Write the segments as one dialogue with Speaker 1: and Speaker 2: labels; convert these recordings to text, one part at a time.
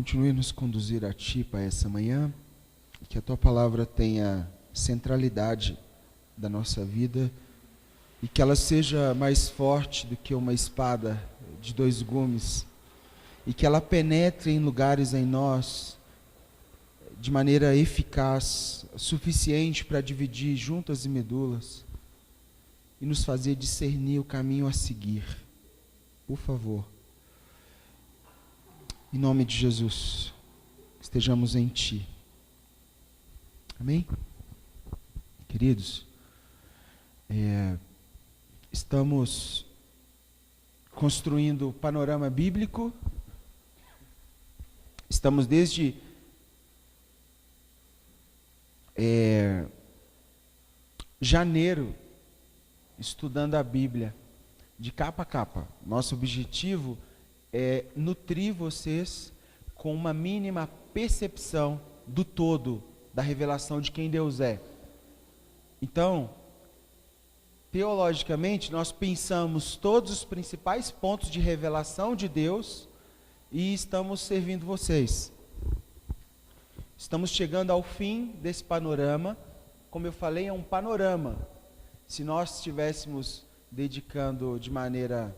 Speaker 1: Continue nos conduzir a Ti para essa manhã, que a Tua palavra tenha centralidade da nossa vida e que ela seja mais forte do que uma espada de dois gumes e que ela penetre em lugares em nós de maneira eficaz, suficiente para dividir juntas e medulas e nos fazer discernir o caminho a seguir. Por favor. Em nome de Jesus, estejamos em Ti. Amém? Queridos, estamos construindo o panorama bíblico. Estamos desde janeiro estudando a Bíblia, de capa a capa. Nosso objetivo é nutrir vocês com uma mínima percepção do todo, da revelação de quem Deus é. Então, teologicamente, nós pensamos todos os principais pontos de revelação de Deus e estamos servindo vocês. Estamos chegando ao fim desse panorama. Como eu falei, é um panorama. Se nós estivéssemos dedicando de maneira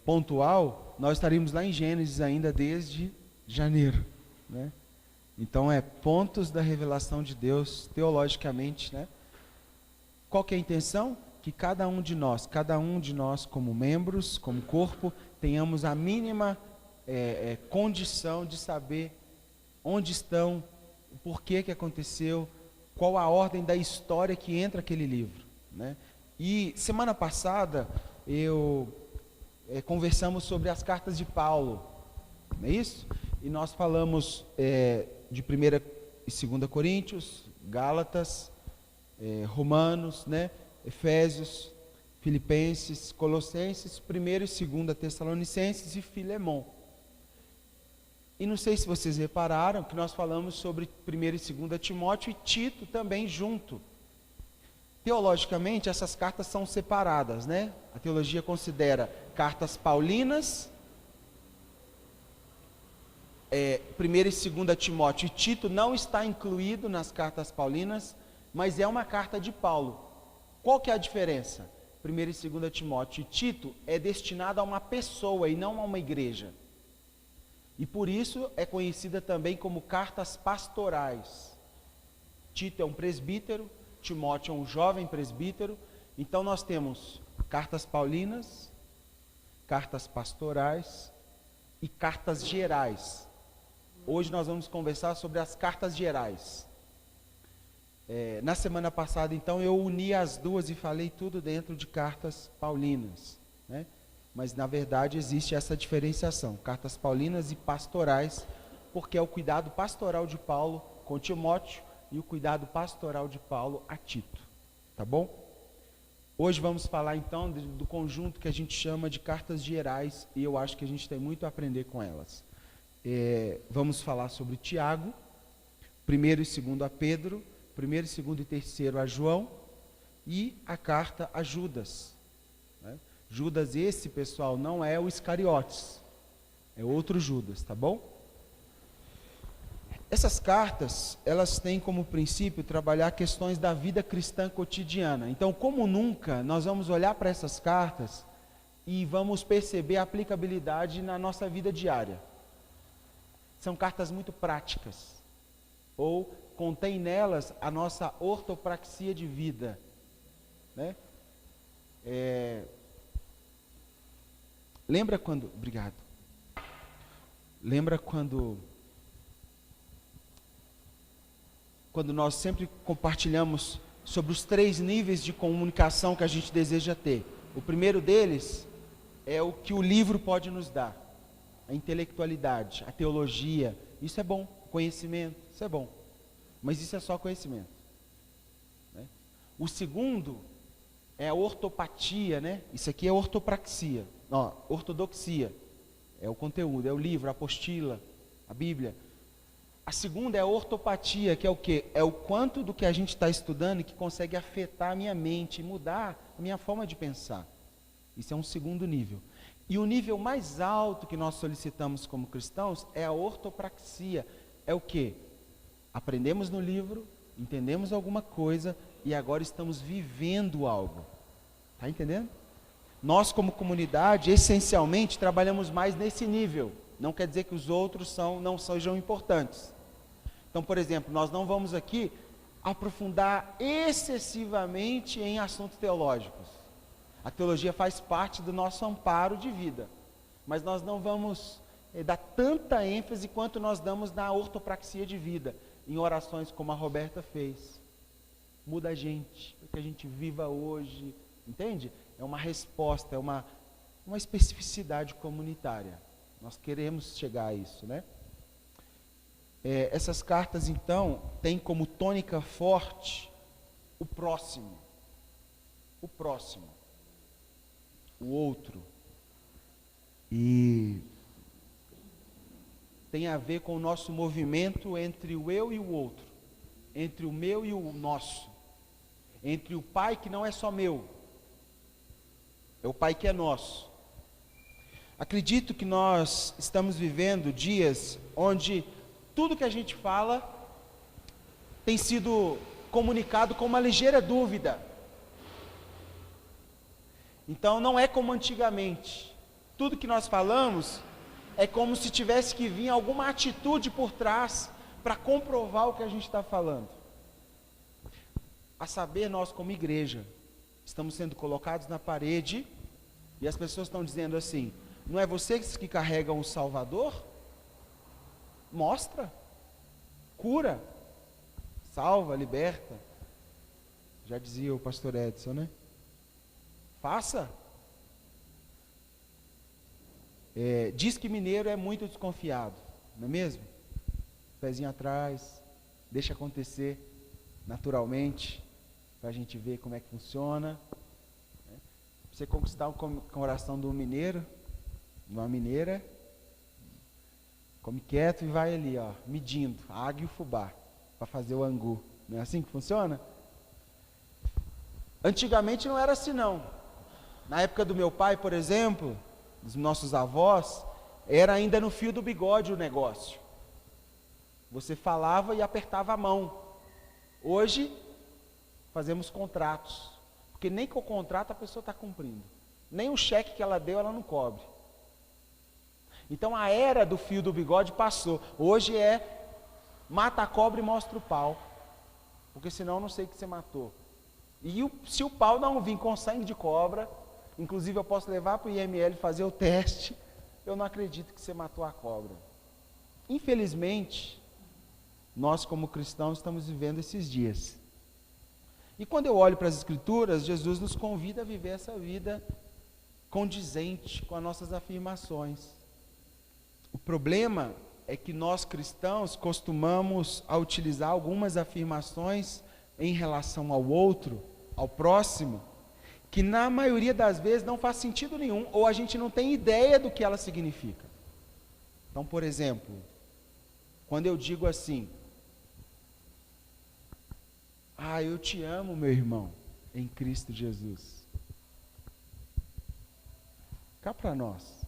Speaker 1: pontual, nós estaríamos lá em Gênesis ainda desde janeiro, né? Então pontos da revelação de Deus teologicamente, né? Qual que é a intenção? Que cada um de nós como membros, como corpo, tenhamos a mínima condição de saber onde estão, o porquê que aconteceu, qual a ordem da história que entra aquele livro, né? E semana passada conversamos sobre as cartas de Paulo, não é isso? E nós falamos de 1 e 2 Coríntios, Gálatas, Romanos, né? Efésios, Filipenses, Colossenses, 1 e 2 Tessalonicenses e Filemon. E não sei se vocês repararam que nós falamos sobre 1 e 2 Timóteo e Tito também junto. Teologicamente, essas cartas são separadas, né? A teologia considera cartas paulinas, 1 e 2 Timóteo e Tito não está incluído nas cartas paulinas, mas é uma carta de Paulo. Qual que é a diferença? 1 e 2 Timóteo e Tito é destinado a uma pessoa e não a uma igreja. E por isso é conhecida também como cartas pastorais. Tito é um presbítero, Timóteo é um jovem presbítero. Então nós temos cartas paulinas, cartas pastorais e cartas gerais. Hoje nós vamos conversar sobre as cartas gerais. Na semana passada, então, eu uni as duas e falei tudo dentro de cartas paulinas, né? Mas na verdade existe essa diferenciação, cartas paulinas e pastorais, porque é o cuidado pastoral de Paulo com Timóteo e o cuidado pastoral de Paulo a Tito, tá bom? Hoje vamos falar então do conjunto que a gente chama de cartas gerais, e eu acho que a gente tem muito a aprender com elas. Vamos falar sobre Tiago, 1 e 2 a Pedro, 1 e 2 e 3 a João e a carta a Judas, né? Judas, esse pessoal, não é o Iscariotes, é outro Judas, tá bom? Essas cartas, elas têm como princípio trabalhar questões da vida cristã cotidiana. Então, como nunca, nós vamos olhar para essas cartas e vamos perceber a aplicabilidade na nossa vida diária. São cartas muito práticas, ou contém nelas a nossa ortopraxia de vida, né? Lembra quando nós sempre compartilhamos sobre os 3 níveis de comunicação que a gente deseja ter. O primeiro deles é o que o livro pode nos dar, a intelectualidade, a teologia. Isso é bom, conhecimento, isso é bom, mas isso é só conhecimento, né? O segundo é a ortopatia, né? Isso aqui é ortopraxia, ortodoxia, é o conteúdo, é o livro, a apostila, a Bíblia. A segunda é a ortopatia, que é o quê? É o quanto do que a gente está estudando que consegue afetar a minha mente, mudar a minha forma de pensar. Isso é um segundo nível. E o nível mais alto que nós solicitamos como cristãos é a ortopraxia. É o quê? Aprendemos no livro, entendemos alguma coisa e agora estamos vivendo algo. Está entendendo? Nós como comunidade, essencialmente, trabalhamos mais nesse nível. Não quer dizer que os outros não sejam importantes. Então, por exemplo, nós não vamos aqui aprofundar excessivamente em assuntos teológicos. A teologia faz parte do nosso amparo de vida, mas nós não vamos dar tanta ênfase quanto nós damos na ortopraxia de vida, em orações como a Roberta fez. Muda a gente, para que a gente viva hoje, entende? É uma resposta, é uma especificidade comunitária. Nós queremos chegar a isso, né? Essas cartas, então, têm como tônica forte o próximo. O próximo. O outro. E tem a ver com o nosso movimento entre o eu e o outro. Entre o meu e o nosso. Entre o Pai que não é só meu. É o Pai que é nosso. Acredito que nós estamos vivendo dias onde tudo que a gente fala tem sido comunicado com uma ligeira dúvida. Então não é como antigamente. Tudo que nós falamos é como se tivesse que vir alguma atitude por trás para comprovar o que a gente está falando. A saber, nós como igreja estamos sendo colocados na parede e as pessoas estão dizendo assim: não é vocês que carregam o Salvador? Mostra, cura, salva, liberta. Já dizia o pastor Edson, né? Faça. Diz que mineiro é muito desconfiado, não é mesmo? Pezinho atrás, deixa acontecer naturalmente, para a gente ver como é que funciona. Pra você conquistar o coração do mineiro, de uma mineira, come quieto e vai ali, ó, medindo a águia e o fubá, para fazer o angu. Não é assim que funciona? Antigamente não era assim não. Na época do meu pai, por exemplo, dos nossos avós, era ainda no fio do bigode o negócio. Você falava e apertava a mão. Hoje, fazemos contratos, porque nem com o contrato a pessoa está cumprindo. Nem o cheque que ela deu, ela não cobre. Então a era do fio do bigode passou. Hoje é mata a cobra e mostra o pau, porque senão eu não sei que você matou. E se o pau não vir com sangue de cobra, inclusive eu posso levar para o IML fazer o teste, eu não acredito que você matou a cobra. Infelizmente, nós como cristãos estamos vivendo esses dias. E quando eu olho para as Escrituras, Jesus nos convida a viver essa vida condizente com as nossas afirmações. O problema é que nós cristãos costumamos a utilizar algumas afirmações em relação ao outro, ao próximo, que na maioria das vezes não faz sentido nenhum, ou a gente não tem ideia do que ela significa. Então, por exemplo, quando eu digo assim: eu te amo, meu irmão, em Cristo Jesus. Cá para nós,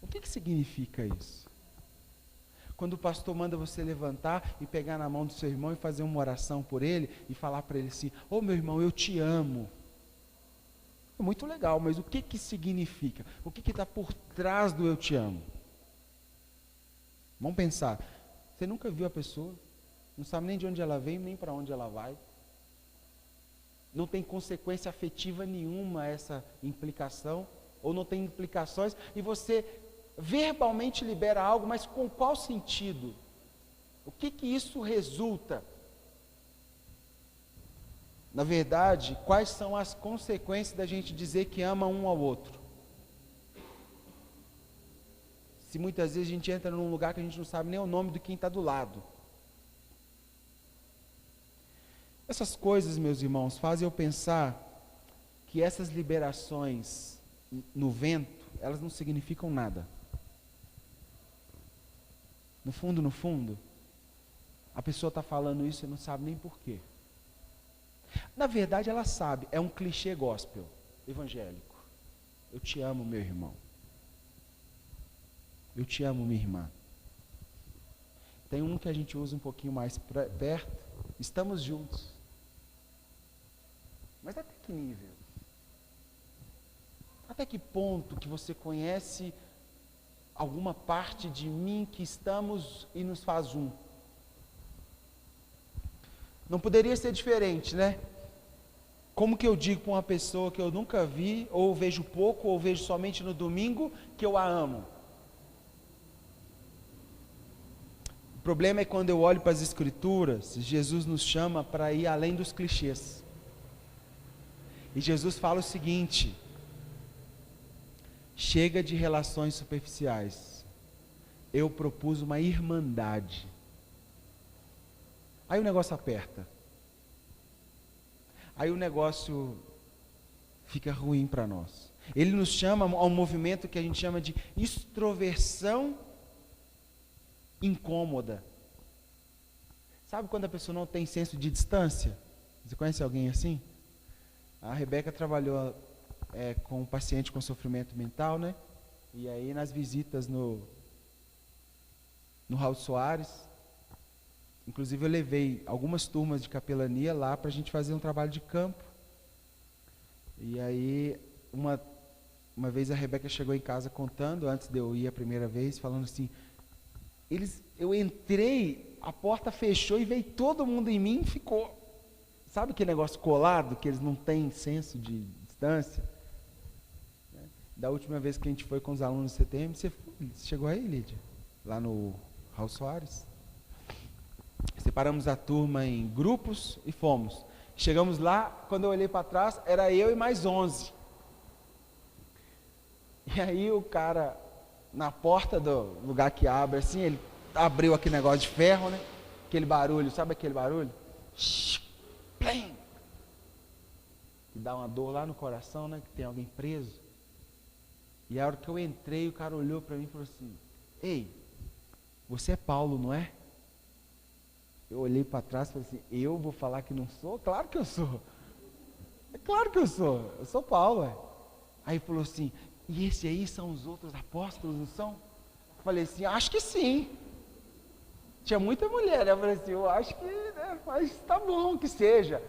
Speaker 1: o que significa isso? Quando o pastor manda você levantar e pegar na mão do seu irmão e fazer uma oração por ele e falar para ele assim: meu irmão, eu te amo. É muito legal, mas o que significa? O que está por trás do eu te amo? Vamos pensar. Você nunca viu a pessoa, não sabe nem de onde ela vem, nem para onde ela vai. Não tem consequência afetiva nenhuma essa implicação, ou não tem implicações, e você verbalmente libera algo, mas com qual sentido? O que isso resulta? Na verdade, quais são as consequências da gente dizer que ama um ao outro? Se muitas vezes a gente entra num lugar que a gente não sabe nem o nome de quem está do lado. Essas coisas, meus irmãos, fazem eu pensar que essas liberações no vento, elas não significam nada. No fundo, a pessoa está falando isso e não sabe nem porquê. Na verdade, ela sabe, é um clichê gospel, evangélico. Eu te amo, meu irmão. Eu te amo, minha irmã. Tem um que a gente usa um pouquinho mais perto. Estamos juntos. Mas até que nível? Até que ponto que você conhece alguma parte de mim que estamos e nos faz um? Não poderia ser diferente, né? Como que eu digo para uma pessoa que eu nunca vi, ou vejo pouco, ou vejo somente no domingo, que eu a amo? O problema é quando eu olho para as Escrituras, Jesus nos chama para ir além dos clichês. E Jesus fala o seguinte: chega de relações superficiais. Eu propus uma irmandade. Aí o negócio aperta. Aí o negócio fica ruim para nós. Ele nos chama a um movimento que a gente chama de extroversão incômoda. Sabe quando a pessoa não tem senso de distância? Você conhece alguém assim? A Rebeca trabalhou com um paciente com sofrimento mental, né? E aí nas visitas no Raul Soares, inclusive eu levei algumas turmas de capelania lá para a gente fazer um trabalho de campo. E aí uma vez a Rebeca chegou em casa contando, antes de eu ir a primeira vez, falando assim: eu entrei, a porta fechou e veio todo mundo em mim e ficou. Sabe aquele negócio colado, que eles não têm senso de distância? Da última vez que a gente foi com os alunos do CTM, você chegou aí, Lídia? Lá no Raul Soares? Separamos a turma em grupos e fomos. Chegamos lá, quando eu olhei para trás, era eu e mais 11. E aí o cara, na porta do lugar que abre, assim, ele abriu aquele negócio de ferro, né? Aquele barulho, sabe aquele barulho? Plim! E dá uma dor lá no coração, né? Que tem alguém preso. E a hora que eu entrei, o cara olhou para mim e falou assim: ei, você é Paulo, não é? Eu olhei para trás e falei assim: eu vou falar que não sou? Claro que eu sou. É claro que eu sou Paulo. Aí ele falou assim: e esse aí são os outros apóstolos, não são? Eu falei assim: acho que sim. Tinha muita mulher, né? Eu falei assim: eu acho que, né, mas tá bom que seja.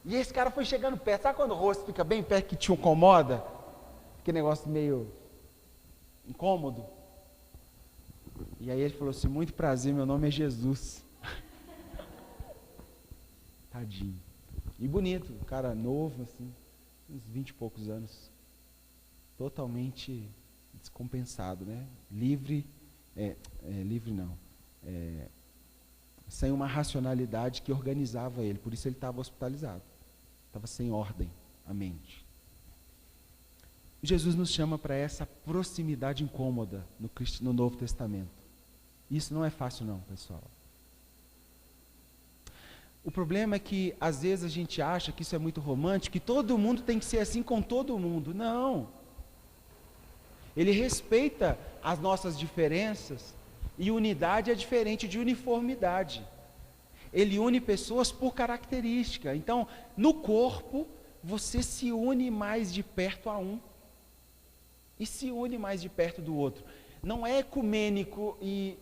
Speaker 1: E esse cara foi chegando perto. Sabe quando o rosto fica bem perto que te incomoda? Aquele negócio meio incômodo. E aí ele falou assim: muito prazer, meu nome é Jesus. Tadinho. E bonito, um cara novo, assim, uns 20 e poucos anos. Totalmente descompensado, né? Livre não. Sem uma racionalidade que organizava ele. Por isso ele estava hospitalizado. Estava sem ordem a mente. Jesus nos chama para essa proximidade incômoda no Novo Testamento. Isso não é fácil não, pessoal. O problema é que, às vezes, a gente acha que isso é muito romântico, que todo mundo tem que ser assim com todo mundo. Não. Ele respeita as nossas diferenças, e unidade é diferente de uniformidade. Ele une pessoas por característica. Então, no corpo, você se une mais de perto a um, e se une mais de perto do outro. Não é ecumênico e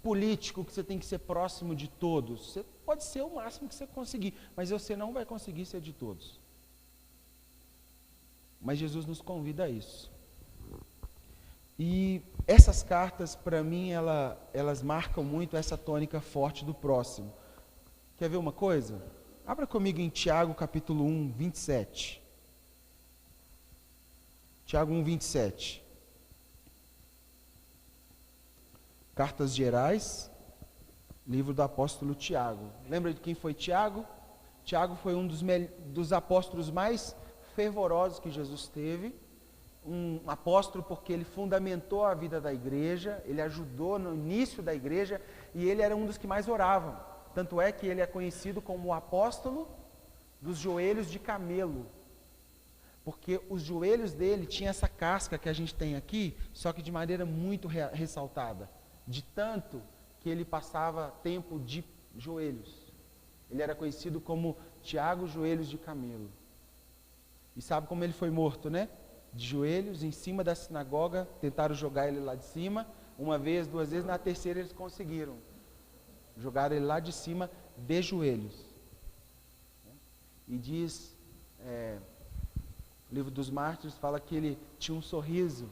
Speaker 1: político que você tem que ser próximo de todos. Você pode ser o máximo que você conseguir, mas você não vai conseguir ser de todos. Mas Jesus nos convida a isso. E essas cartas, para mim, elas marcam muito essa tônica forte do próximo. Quer ver uma coisa? Abra comigo em Tiago capítulo 1, 27. Tiago 1, 27. Cartas gerais, livro do apóstolo Tiago. Lembra de quem foi Tiago? Tiago foi um dos apóstolos mais fervorosos que Jesus teve. Um apóstolo porque ele fundamentou a vida da igreja, ele ajudou no início da igreja e ele era um dos que mais oravam. Tanto é que ele é conhecido como o apóstolo dos joelhos de camelo. Porque os joelhos dele tinham essa casca que a gente tem aqui, só que de maneira muito ressaltada. De tanto que ele passava tempo de joelhos. Ele era conhecido como Tiago Joelhos de Camelo. E sabe como ele foi morto, né? de joelhos em cima da sinagoga, tentaram jogar ele lá de cima, uma vez, duas vezes, na terceira eles conseguiram. Jogaram ele lá de cima, de joelhos. E diz, o livro dos Mártires fala que ele tinha um sorriso,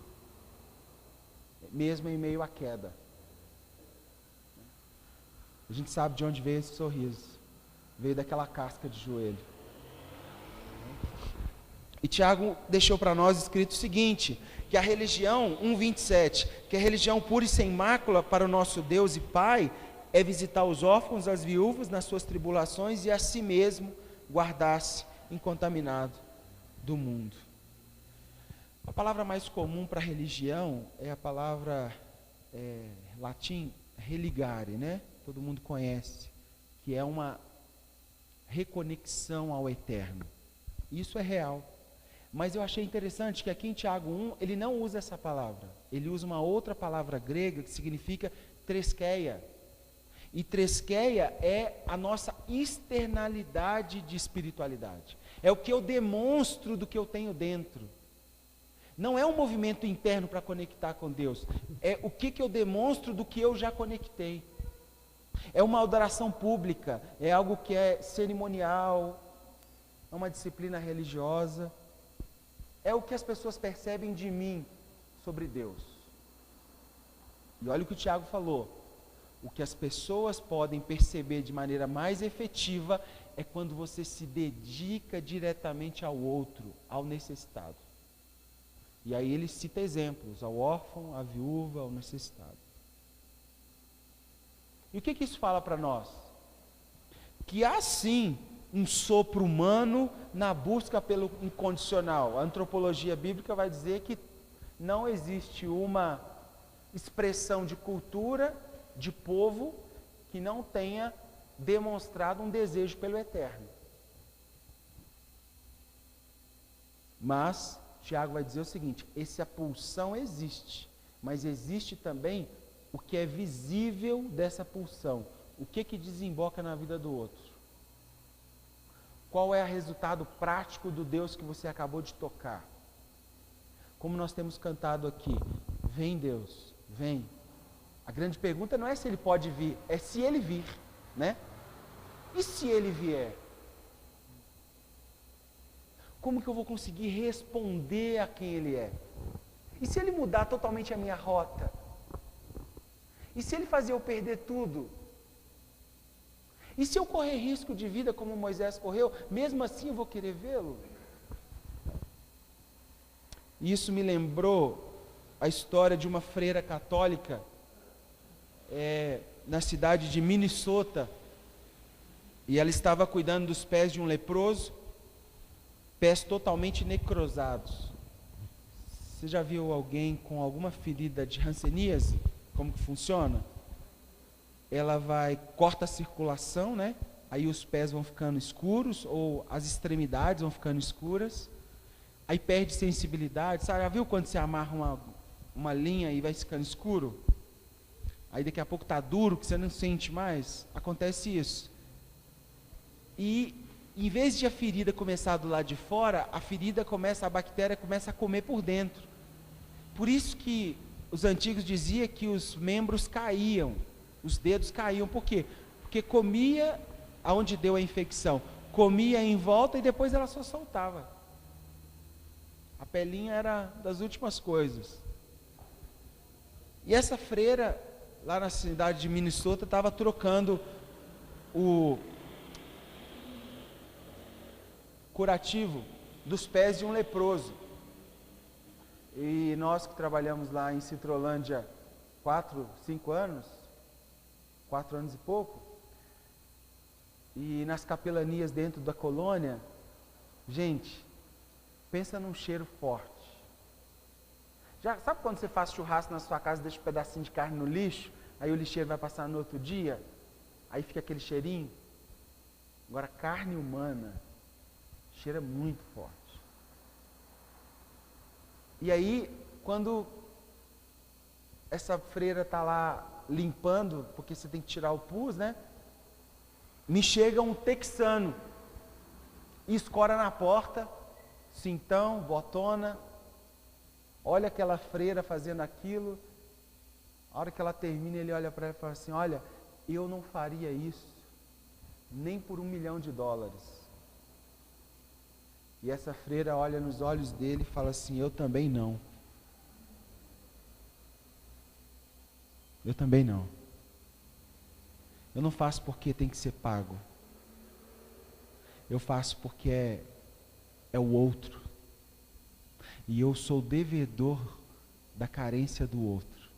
Speaker 1: mesmo em meio à queda. A gente sabe de onde veio esse sorriso. Veio daquela casca de joelho. E Tiago deixou para nós escrito o seguinte, que a religião, 1:27, que a religião pura e sem mácula para o nosso Deus e Pai é visitar os órfãos, as viúvas nas suas tribulações e a si mesmo guardar-se incontaminado do mundo. A palavra mais comum para religião é a palavra latim religare, né? Todo mundo conhece, que é uma reconexão ao eterno. Isso é real. Mas eu achei interessante que aqui em Tiago 1, ele não usa essa palavra. Ele usa uma outra palavra grega que significa treskeia. E treskeia é a nossa externalidade de espiritualidade. É o que eu demonstro do que eu tenho dentro. Não é um movimento interno para conectar com Deus. É o que eu demonstro do que eu já conectei. É uma adoração pública, é algo que é cerimonial, é uma disciplina religiosa. É o que as pessoas percebem de mim sobre Deus. E olha o que o Tiago falou. O que as pessoas podem perceber de maneira mais efetiva é quando você se dedica diretamente ao outro, ao necessitado. E aí ele cita exemplos, ao órfão, à viúva, ao necessitado. E o que isso fala para nós? Que há sim um sopro humano na busca pelo incondicional. A antropologia bíblica vai dizer que não existe uma expressão de cultura, de povo, que não tenha demonstrado um desejo pelo eterno. Mas Tiago vai dizer o seguinte, essa pulsão existe, mas existe também o que é visível dessa pulsão. O que desemboca na vida do outro? Qual é o resultado prático do Deus que você acabou de tocar? Como nós temos cantado aqui, vem Deus, vem. A grande pergunta não é se ele pode vir, é se ele vir, né? E se ele vier? Como que eu vou conseguir responder a quem ele é? E se ele mudar totalmente a minha rota? E se ele fazer eu perder tudo? E se eu correr risco de vida como Moisés correu, mesmo assim eu vou querer vê-lo? Isso me lembrou a história de uma freira católica na cidade de Minnesota. E ela estava cuidando dos pés de um leproso, pés totalmente necrosados. Você já viu alguém com alguma ferida de hanseníase? Como que funciona? Ela corta a circulação, né? Aí os pés vão ficando escuros, ou as extremidades vão ficando escuras. Aí perde sensibilidade. Sabe, já viu quando você amarra uma linha e vai ficando escuro? Aí daqui a pouco está duro, que você não sente mais. Acontece isso. E em vez de a ferida começar do lado de fora, a bactéria começa a comer por dentro. Por isso que os antigos diziam que os membros caíam, os dedos caíam. Por quê? Porque comia aonde deu a infecção, comia em volta e depois ela só soltava. A pelinha era das últimas coisas. E essa freira, lá na cidade de Minnesota, estava trocando o curativo dos pés de um leproso. E nós que trabalhamos lá em Citrolândia 4 anos e pouco, e nas capelanias dentro da colônia, gente, pensa num cheiro forte. Sabe quando você faz churrasco na sua casa e deixa um pedacinho de carne no lixo, aí o lixeiro vai passar no outro dia, aí fica aquele cheirinho? Agora, carne humana cheira muito forte. E aí, quando essa freira está lá limpando, porque você tem que tirar o pus, né? Me chega um texano e escora na porta, cintão, botona, olha aquela freira fazendo aquilo. A hora que ela termina, ele olha para ela e fala assim: olha, eu não faria isso nem por $1 milhão. E essa freira olha nos olhos dele e fala assim: eu também não. Eu também não. Eu não faço porque tem que ser pago. Eu faço porque é o outro. E eu sou devedor da carência do outro.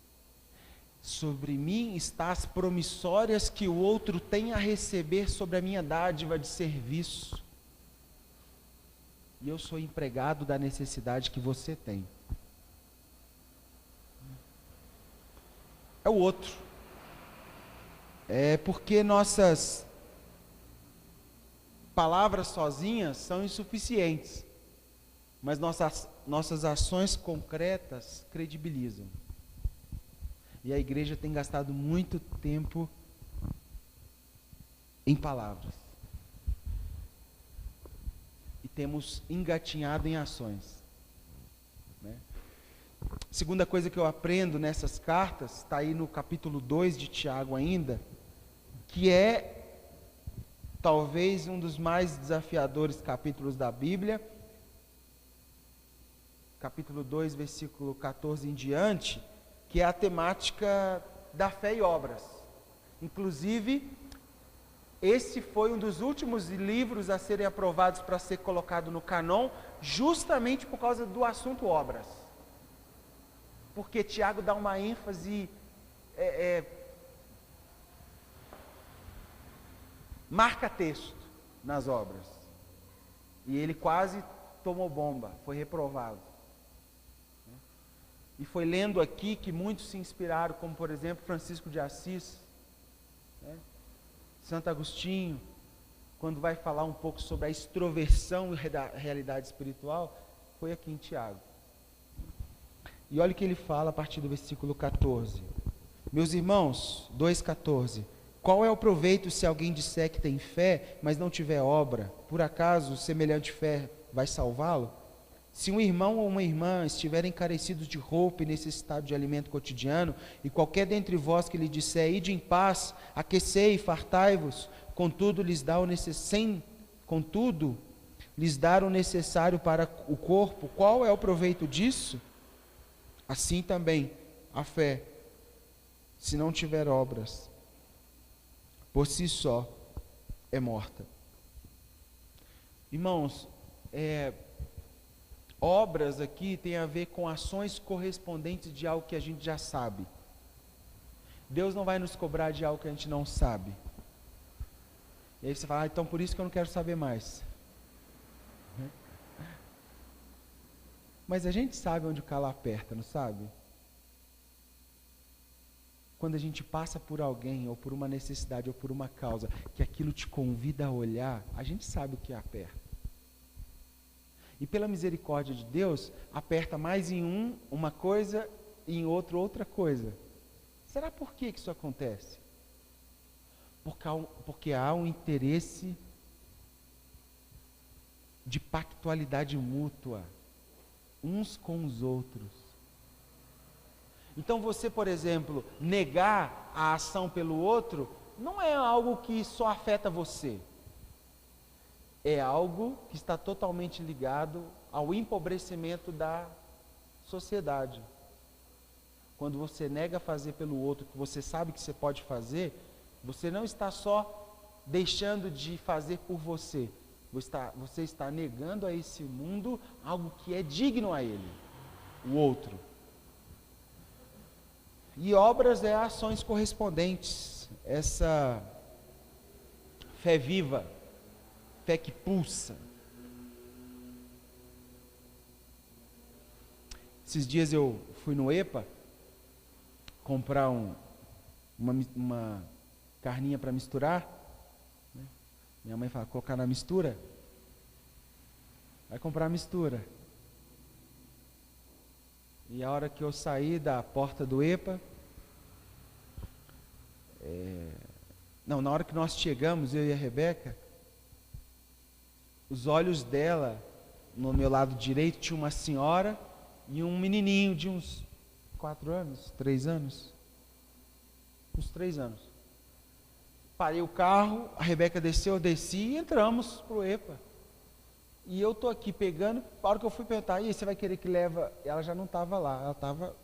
Speaker 1: Sobre mim está as promissórias que o outro tem a receber sobre a minha dádiva de serviço. E eu sou empregado da necessidade que você tem. É o outro. É porque nossas palavras sozinhas são insuficientes, mas nossas ações concretas credibilizam. E a igreja tem gastado muito tempo em palavras. E temos engatinhado em ações. Né? Segunda coisa que eu aprendo nessas cartas, está aí no capítulo 2 de Tiago ainda, que é talvez um dos mais desafiadores capítulos da Bíblia. Capítulo 2, versículo 14 em diante, que é a temática da fé e obras. Inclusive, esse foi um dos últimos livros a serem aprovados para ser colocado no canon, justamente por causa do assunto obras. Porque Tiago dá uma ênfase marca-texto nas obras. E ele quase tomou bomba, foi reprovado. E foi lendo aqui que muitos se inspiraram, como por exemplo Francisco de Assis, né? Santo Agostinho, quando vai falar um pouco sobre a extroversão e da realidade espiritual, foi aqui em Tiago. E olha o que ele fala a partir do versículo 14. Meus irmãos, 2,14. Qual é o proveito se alguém disser que tem fé, mas não tiver obra? Por acaso semelhante fé vai salvá-lo? Se um irmão ou uma irmã estiverem carecidos de roupa e necessitados de alimento cotidiano, e qualquer dentre vós que lhe disser, ide em paz, aquecei e fartai-vos, contudo lhes dar o necessário para o corpo, qual é o proveito disso? Assim também a fé, se não tiver obras, por si só é morta. Irmãos, obras aqui tem a ver com ações correspondentes de algo que a gente já sabe. Deus não vai nos cobrar de algo que a gente não sabe. E aí você fala, então por isso que eu não quero saber mais. Mas a gente sabe onde o calo aperta, não sabe? Quando a gente passa por alguém, ou por uma necessidade, ou por uma causa, que aquilo te convida a olhar, a gente sabe o que aperta. E pela misericórdia de Deus, aperta mais em uma coisa e em outro outra coisa. Será por que isso acontece? Porque há um interesse de pactualidade mútua, uns com os outros. Então você, por exemplo, negar a ação pelo outro, não é algo que só afeta você. É algo que está totalmente ligado ao empobrecimento da sociedade. Quando você nega fazer pelo outro, que você sabe que você pode fazer, você não está só deixando de fazer por você, você está negando a esse mundo algo que é digno a ele, o outro. E obras é ações correspondentes, essa fé viva, fé que pulsa. Esses dias eu fui no EPA comprar uma carninha para misturar, né? Minha mãe fala, colocar na mistura, vai comprar a mistura. E a hora que eu saí da porta do EPA, na hora que nós chegamos, eu e a Rebeca, os olhos dela, no meu lado direito, tinha uma senhora, e um menininho de uns 4 anos, 3 anos, uns 3 anos. Parei o carro, a Rebeca desceu, eu desci e entramos pro EPA. E eu tô aqui pegando, a hora que eu fui perguntar, e aí, você vai querer que leva? Ela já não estava lá, ela estava...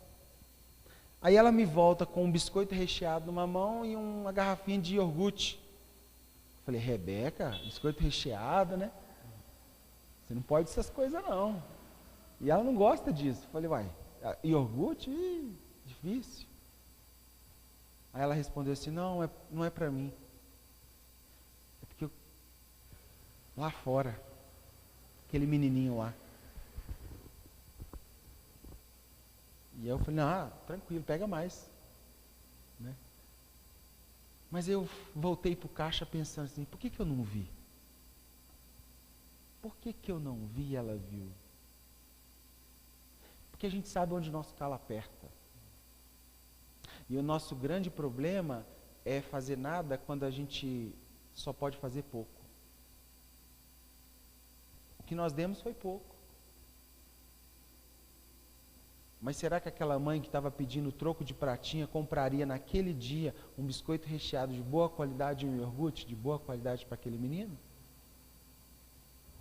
Speaker 1: Aí ela me volta com um biscoito recheado numa mão e uma garrafinha de iogurte. Falei, Rebeca, biscoito recheado, né? Você não pode essas coisas não. E ela não gosta disso. Falei, uai, iogurte? Difícil. Aí ela respondeu assim, não é para mim. É porque lá fora, aquele menininho lá. E eu falei, tranquilo, pega mais. Né? Mas eu voltei para o caixa pensando assim, por que eu não vi? Por que eu não vi e ela viu? Porque a gente sabe onde nosso calo aperta. E o nosso grande problema é fazer nada quando a gente só pode fazer pouco. O que nós demos foi pouco. Mas será que aquela mãe que estava pedindo troco de pratinha compraria naquele dia um biscoito recheado de boa qualidade e um iogurte de boa qualidade para aquele menino?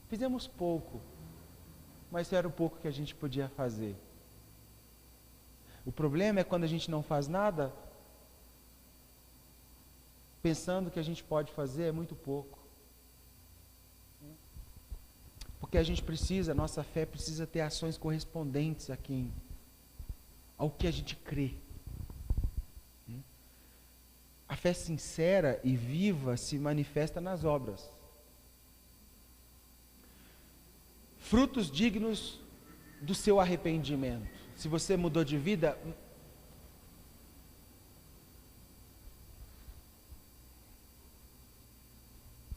Speaker 1: Fizemos pouco, mas era o pouco que a gente podia fazer. O problema é quando a gente não faz nada, pensando que a gente pode fazer é muito pouco. Porque a gente precisa, a nossa fé precisa ter ações correspondentes ao que a gente crê. A fé sincera e viva se manifesta nas obras. Frutos dignos do seu arrependimento. Se você mudou de vida,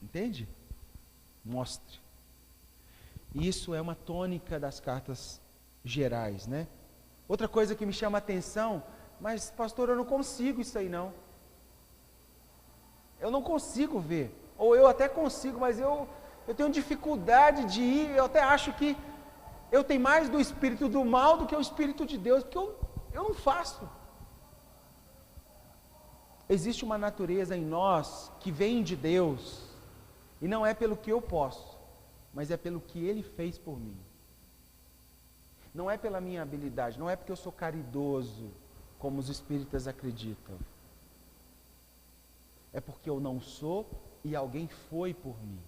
Speaker 1: entende? Mostre. Isso é uma tônica das cartas gerais, né? Outra coisa que me chama a atenção, mas pastor, eu não consigo isso aí não. Eu não consigo ver. Ou eu até consigo, mas eu tenho dificuldade de ir, eu até acho que eu tenho mais do espírito do mal do que o espírito de Deus, porque eu não faço. Existe uma natureza em nós que vem de Deus, e não é pelo que eu posso, mas é pelo que Ele fez por mim. Não é pela minha habilidade, não é porque eu sou caridoso, como os espíritas acreditam. É porque eu não sou e alguém foi por mim.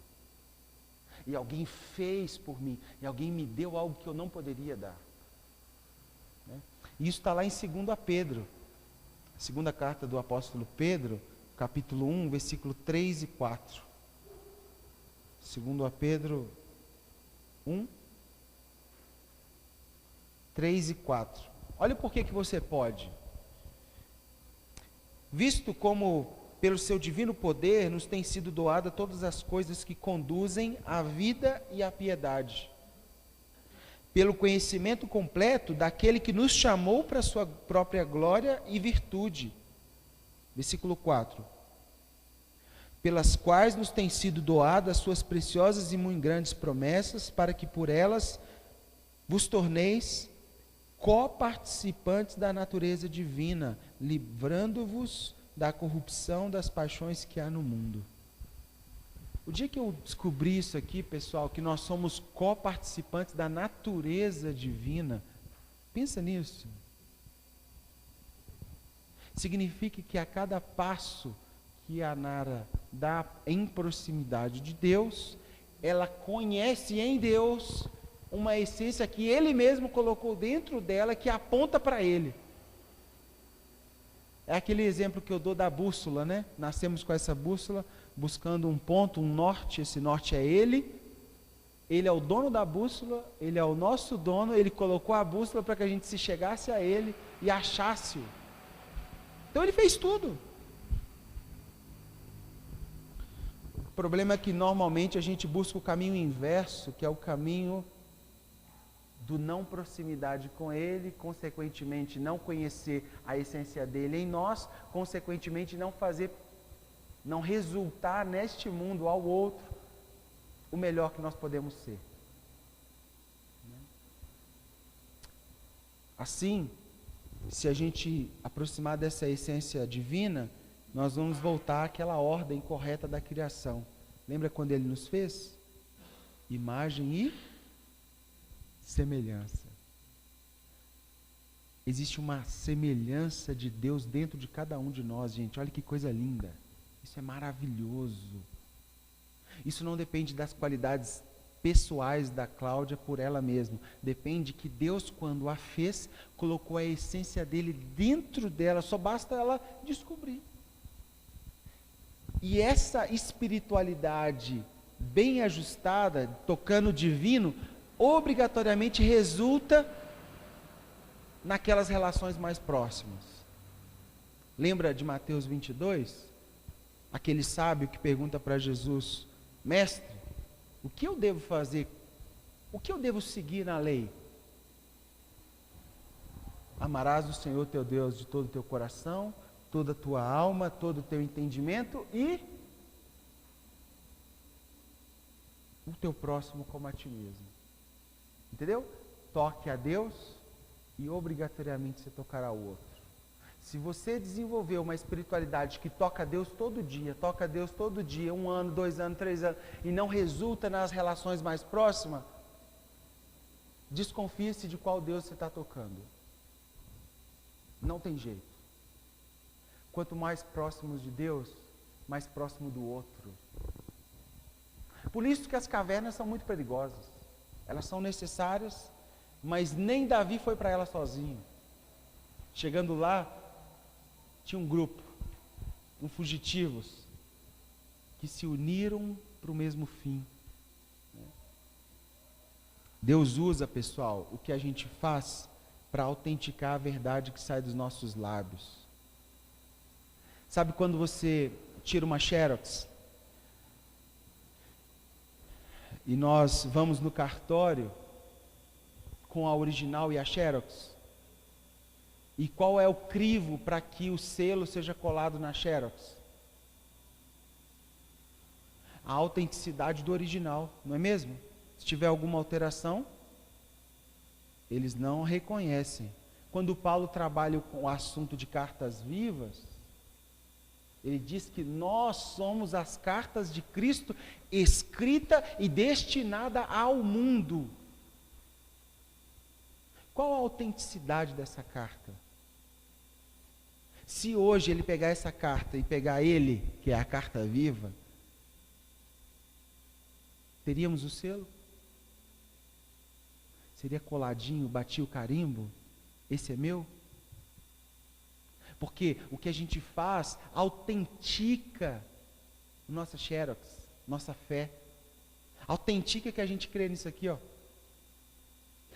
Speaker 1: E alguém fez por mim. E alguém me deu algo que eu não poderia dar. Né? E isso está lá em 2 Pedro. A segunda carta do apóstolo Pedro, capítulo 1, versículo 3 e 4. 2 Pedro 1, 3 e 4. Olha por que você pode. Visto como pelo seu divino poder nos tem sido doada todas as coisas que conduzem à vida e à piedade, pelo conhecimento completo daquele que nos chamou para a sua própria glória e virtude. Versículo 4. Pelas quais nos têm sido doadas suas preciosas e muito grandes promessas, para que por elas vos torneis coparticipantes da natureza divina, livrando-vos da corrupção das paixões que há no mundo. O dia que eu descobri isso aqui, pessoal, que nós somos coparticipantes da natureza divina, pensa nisso. Significa que a cada passo que a Nara dá em proximidade de Deus, ela conhece em Deus uma essência que Ele mesmo colocou dentro dela, que aponta para Ele. É aquele exemplo que eu dou da bússola, né? Nascemos com essa bússola, buscando um ponto, um norte. Esse norte é Ele. Ele é o dono da bússola, Ele é o nosso dono. Ele colocou a bússola para que a gente se chegasse a Ele e achasse-o. Então Ele fez tudo. O problema é que normalmente a gente busca o caminho inverso, que é o caminho do não proximidade com Ele, consequentemente não conhecer a essência dEle em nós, consequentemente não resultar neste mundo ao outro o melhor que nós podemos ser. Assim, se a gente aproximar dessa essência divina, nós vamos voltar àquela ordem correta da criação. Lembra quando ele nos fez? Imagem e semelhança. Existe uma semelhança de Deus dentro de cada um de nós, gente. Olha que coisa linda. Isso é maravilhoso. Isso não depende das qualidades pessoais da Cláudia por ela mesma. Depende que Deus, quando a fez, colocou a essência dele dentro dela. Só basta ela descobrir. E essa espiritualidade bem ajustada, tocando o divino, obrigatoriamente resulta naquelas relações mais próximas. Lembra de Mateus 22? Aquele sábio que pergunta para Jesus: Mestre, o que eu devo fazer? O que eu devo seguir na lei? Amarás o Senhor teu Deus de todo o teu coração, toda a tua alma, todo o teu entendimento e o teu próximo como a ti mesmo. Entendeu? Toque a Deus e obrigatoriamente você tocará o outro. Se você desenvolver uma espiritualidade que toca a Deus todo dia, 1 ano, 2 anos, 3 anos, e não resulta nas relações mais próximas, desconfie-se de qual Deus você está tocando. Não tem jeito. Quanto mais próximos de Deus, mais próximo do outro. Por isso que as cavernas são muito perigosas. Elas são necessárias, mas nem Davi foi para elas sozinho. Chegando lá, tinha um grupo, fugitivos, que se uniram para o mesmo fim. Deus usa, pessoal, o que a gente faz para autenticar a verdade que sai dos nossos lábios. Sabe quando você tira uma xerox e nós vamos no cartório com a original e a xerox? E qual é o crivo para que o selo seja colado na xerox? A autenticidade do original, não é mesmo? Se tiver alguma alteração, eles não reconhecem. Quando Paulo trabalha com o assunto de cartas vivas, ele diz que nós somos as cartas de Cristo, escrita e destinada ao mundo. Qual a autenticidade dessa carta? Se hoje ele pegar essa carta e pegar ele, que é a carta viva, teríamos o selo? Seria coladinho, batia o carimbo? Esse é meu? Porque o que a gente faz autentica nossa xerox, nossa fé. Autentica que a gente crê nisso aqui, ó.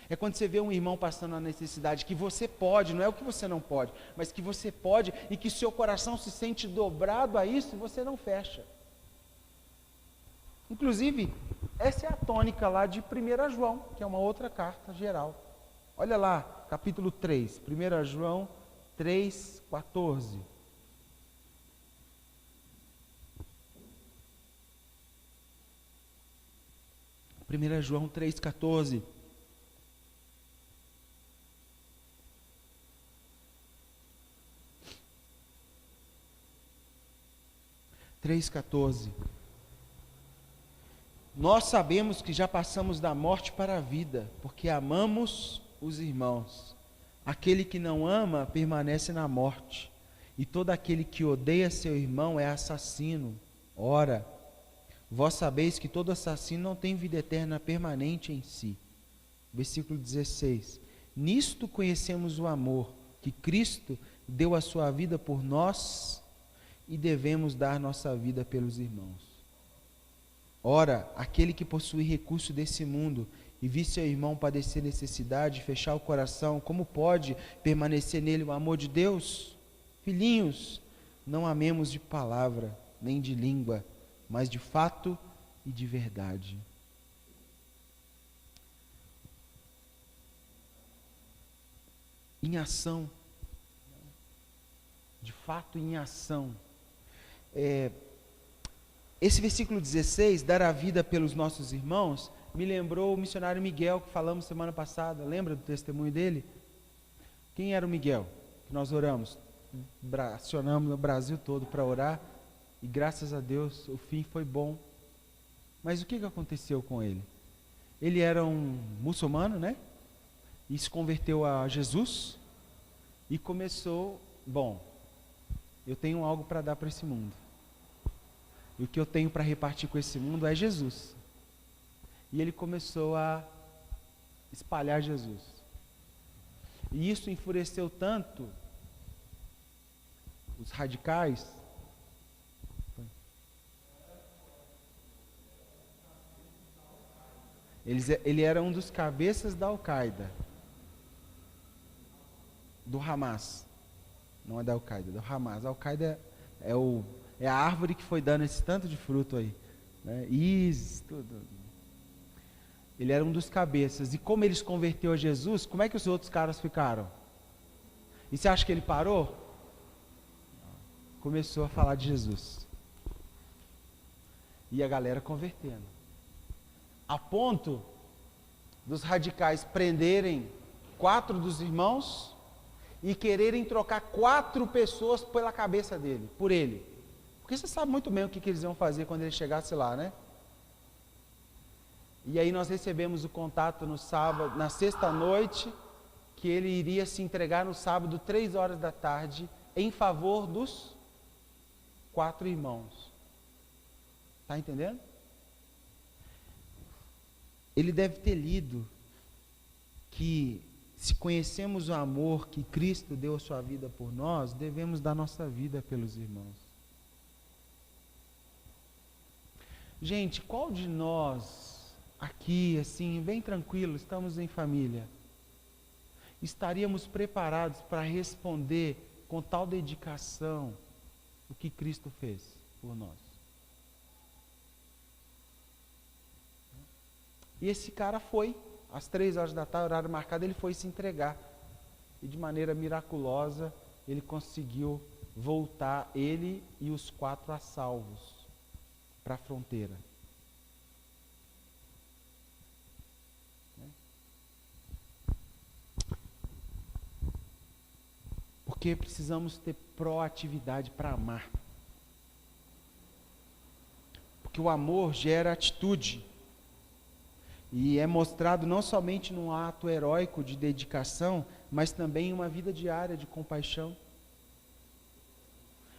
Speaker 1: É quando você vê um irmão passando a necessidade, que você pode, não é o que você não pode, mas que você pode e que seu coração se sente dobrado a isso e você não fecha. Inclusive, essa é a tônica lá de 1 João, que é uma outra carta geral. Olha lá, capítulo 3, 1 João 3, 14. João 3,14. Nós sabemos que já passamos da morte para a vida, porque amamos os irmãos. Aquele que não ama permanece na morte, e todo aquele que odeia seu irmão é assassino. Ora, vós sabeis que todo assassino não tem vida eterna permanente em si. Versículo 16. Nisto conhecemos o amor, que Cristo deu a sua vida por nós, e devemos dar nossa vida pelos irmãos. Ora, aquele que possui recurso desse mundo e vir seu irmão padecer necessidade, fechar o coração, como pode permanecer nele o amor de Deus? Filhinhos, não amemos de palavra, nem de língua, mas de fato e de verdade. Em ação. De fato, em ação. Esse versículo 16, dar a vida pelos nossos irmãos, me lembrou o missionário Miguel, que falamos semana passada. Lembra do testemunho dele? Quem era o Miguel? Que nós oramos, acionamos o Brasil todo para orar, e graças a Deus o fim foi bom. Mas o que aconteceu com ele? Ele era um muçulmano, né? E se converteu a Jesus e começou, bom, eu tenho algo para dar para esse mundo. E o que eu tenho para repartir com esse mundo é Jesus. E ele começou a espalhar Jesus. E isso enfureceu tanto os radicais. Ele era um dos cabeças da Al-Qaeda. Do Hamas. Não é da Al-Qaeda, é do Hamas. A Al-Qaeda é a árvore que foi dando esse tanto de fruto aí. Né? ISIS, tudo. Ele era um dos cabeças. E como ele se converteu a Jesus, como é que os outros caras ficaram? E você acha que ele parou? Começou a falar de Jesus. E a galera convertendo. A ponto dos radicais prenderem 4 dos irmãos e quererem trocar 4 pessoas pela cabeça dele, por ele. Porque você sabe muito bem o que eles iam fazer quando ele chegasse lá, né? E aí nós recebemos o contato no sábado, na sexta noite, que ele iria se entregar no sábado, 3 horas da tarde, em favor dos 4 irmãos. Está entendendo? Ele deve ter lido que se conhecemos o amor que Cristo deu a sua vida por nós, devemos dar nossa vida pelos irmãos. Gente, qual de nós aqui, assim, bem tranquilo, estamos em família, estaríamos preparados para responder com tal dedicação o que Cristo fez por nós? E esse cara foi, às 3 horas da tarde, horário marcado, ele foi se entregar. E de maneira miraculosa, ele conseguiu voltar, ele e os 4 a salvos, para a fronteira. Porque precisamos ter proatividade para amar. Porque o amor gera atitude. E é mostrado não somente num ato heróico de dedicação, mas também em uma vida diária de compaixão.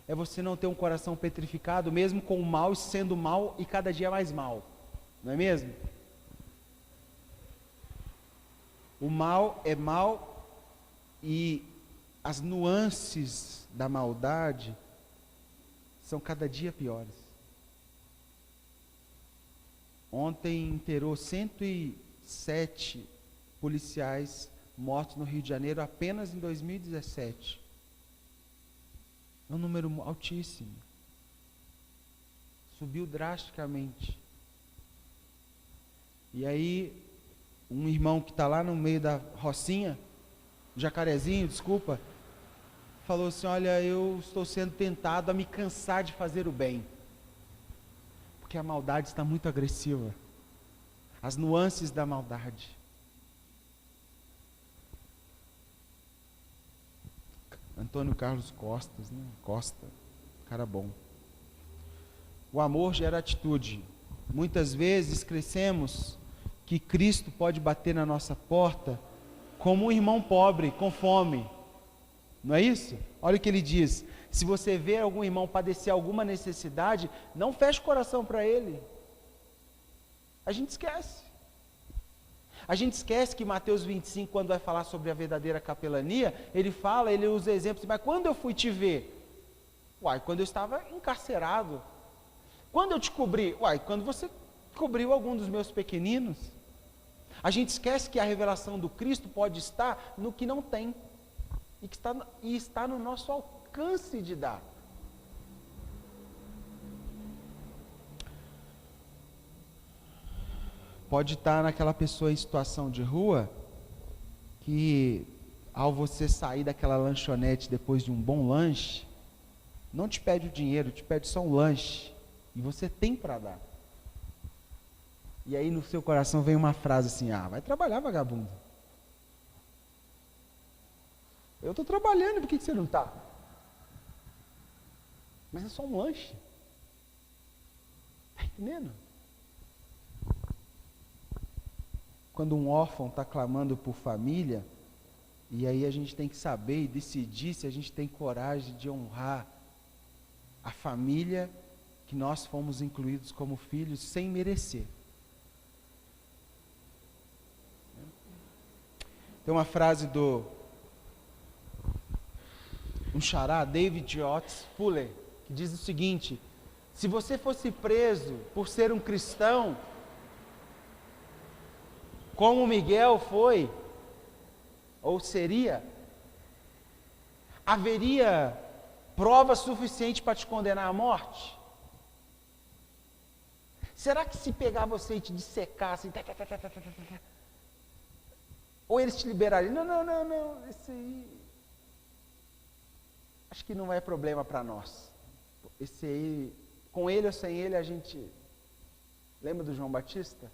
Speaker 1: É você não ter um coração petrificado, mesmo com o mal sendo mal e cada dia mais mal. Não é mesmo? O mal é mal e as nuances da maldade são cada dia piores. Ontem inteirou 107 policiais mortos no Rio de Janeiro apenas em 2017. É um número altíssimo. Subiu drasticamente. E aí, um irmão que está lá no meio da rocinha, Jacarezinho, desculpa, falou assim: olha, eu estou sendo tentado a me cansar de fazer o bem. Porque a maldade está muito agressiva. As nuances da maldade. Antônio Carlos Costas, né? Costa, cara bom. O amor gera atitude. Muitas vezes crescemos que Cristo pode bater na nossa porta como um irmão pobre, com fome. Não é isso? Olha o que ele diz. Se você vê algum irmão padecer alguma necessidade, não feche o coração para ele. A gente esquece. A gente esquece que Mateus 25, quando vai falar sobre a verdadeira capelania, ele usa exemplos, mas quando eu fui te ver? Uai, quando eu estava encarcerado. Quando eu te cobri? Uai, quando você cobriu algum dos meus pequeninos. A gente esquece que a revelação do Cristo pode estar no que não tem. E está no nosso alcance de dar. Pode estar naquela pessoa em situação de rua, que ao você sair daquela lanchonete depois de um bom lanche, não te pede o dinheiro, te pede só um lanche, e você tem para dar. E aí no seu coração vem uma frase assim: ah, vai trabalhar, vagabundo. Eu estou trabalhando, por que você não está? Mas é só um lanche. Está entendendo? Quando um órfão está clamando por família, e aí a gente tem que saber e decidir se a gente tem coragem de honrar a família que nós fomos incluídos como filhos sem merecer. Tem uma frase do um xará, David Otis Fuller, que diz o seguinte: se você fosse preso por ser um cristão, como Miguel foi, ou seria, haveria prova suficiente para te condenar à morte? Será que se pegar você e te dissecassem, ou eles te liberariam? Não, esse aí, acho que não é problema para nós. Esse aí, com ele ou sem ele, a gente... Lembra do João Batista?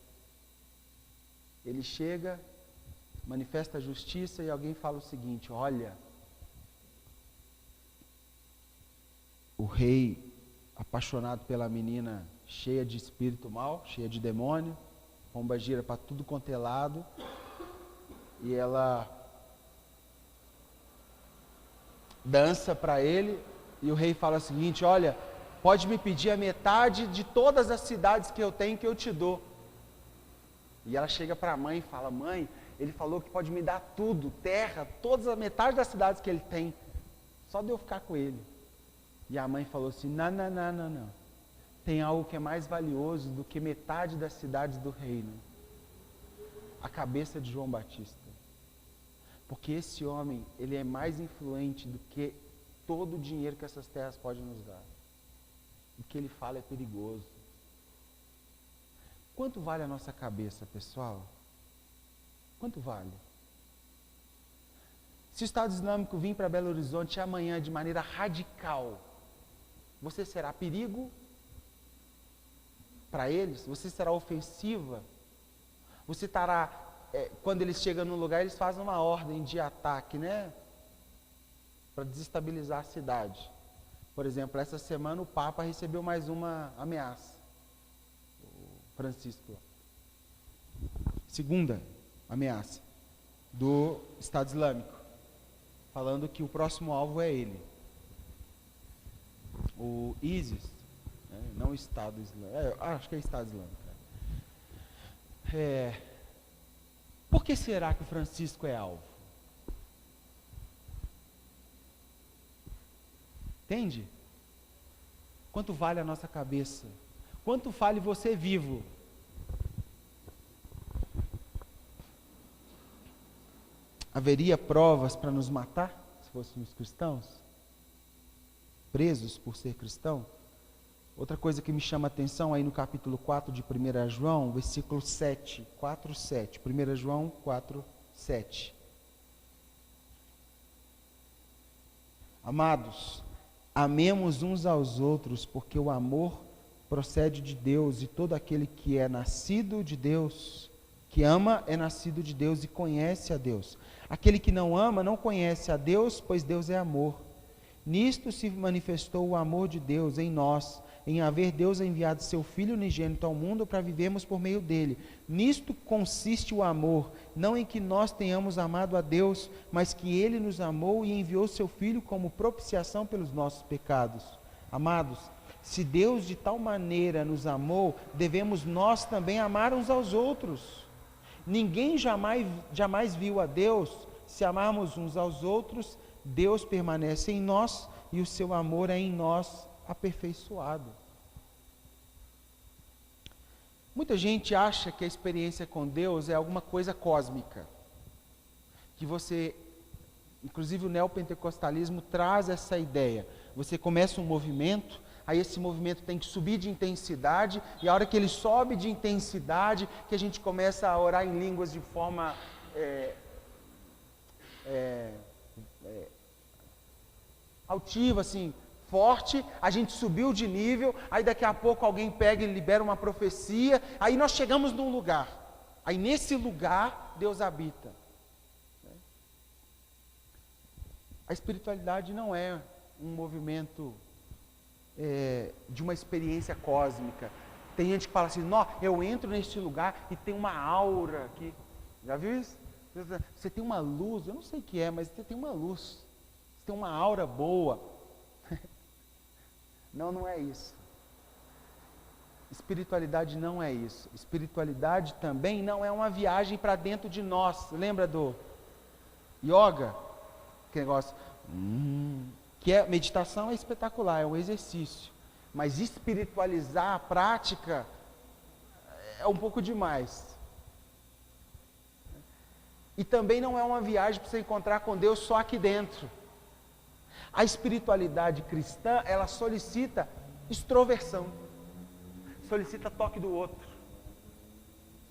Speaker 1: Ele chega, manifesta a justiça e alguém fala o seguinte: olha, o rei, apaixonado pela menina cheia de espírito mau, cheia de demônio, pomba gira para tudo quanto é lado, e ela dança para ele, e o rei fala o seguinte: olha, pode me pedir a metade de todas as cidades que eu tenho que eu te dou. E ela chega para a mãe e fala: mãe, ele falou que pode me dar tudo, terra, todas a metade das cidades que ele tem, só de eu ficar com ele. E a mãe falou assim: não, tem algo que é mais valioso do que metade das cidades do reino, a cabeça de João Batista. Porque esse homem, ele é mais influente do que todo o dinheiro que essas terras podem nos dar. O que ele fala é perigoso. Quanto vale a nossa cabeça, pessoal? Quanto vale? Se o Estado Islâmico vir para Belo Horizonte amanhã de maneira radical, você será perigo para eles? Você será ofensiva? Você estará... quando eles chegam num lugar, eles fazem uma ordem de ataque, né? Para desestabilizar a cidade. Por exemplo, essa semana o Papa recebeu mais uma ameaça. Francisco. Segunda ameaça do Estado Islâmico, falando que o próximo alvo é ele. O ISIS, não o Estado Islâmico, acho que é Estado Islâmico. Por que será que o Francisco é alvo? Entende? Quanto vale a nossa cabeça? Quanto vale você vivo? Haveria provas para nos matar, se fôssemos cristãos? Presos por ser cristão? Outra coisa que me chama a atenção aí no capítulo 4 de 1 João, versículo 7, 4, 7. 1 João 4, 7. Amados, amemos uns aos outros, porque o amor procede de Deus, e todo aquele que é nascido de Deus, que ama, é nascido de Deus e conhece a Deus. Aquele que não ama não conhece a Deus, pois Deus é amor. Nisto se manifestou o amor de Deus em nós, em haver Deus enviado seu Filho unigênito ao mundo para vivermos por meio dele. Nisto consiste o amor, não em que nós tenhamos amado a Deus, mas que ele nos amou e enviou seu Filho como propiciação pelos nossos pecados. Amados, se Deus de tal maneira nos amou, devemos nós também amar uns aos outros. Ninguém jamais viu a Deus. Se amarmos uns aos outros, Deus permanece em nós e o seu amor é em nós aperfeiçoado. Muita gente acha que a experiência com Deus é alguma coisa cósmica. Que você, inclusive o neopentecostalismo traz essa ideia. Você começa um movimento, aí esse movimento tem que subir de intensidade, e a hora que ele sobe de intensidade, que a gente começa a orar em línguas de forma altiva, assim, forte, a gente subiu de nível, aí daqui a pouco alguém pega e libera uma profecia, aí nós chegamos num lugar, aí nesse lugar Deus habita. A espiritualidade não é um movimento de uma experiência cósmica. Tem gente que fala assim, não, eu entro neste lugar e tem uma aura aqui. Já viu isso? Você tem uma luz, eu não sei o que é, mas você tem uma luz. Você tem uma aura boa. Não, não é isso. Espiritualidade não é isso. Espiritualidade também não é uma viagem para dentro de nós. Lembra do yoga? Que negócio. Meditação é espetacular, é um exercício. Mas espiritualizar a prática é um pouco demais. E também não é uma viagem para você encontrar com Deus só aqui dentro. A espiritualidade cristã, ela solicita extroversão. Solicita toque do outro.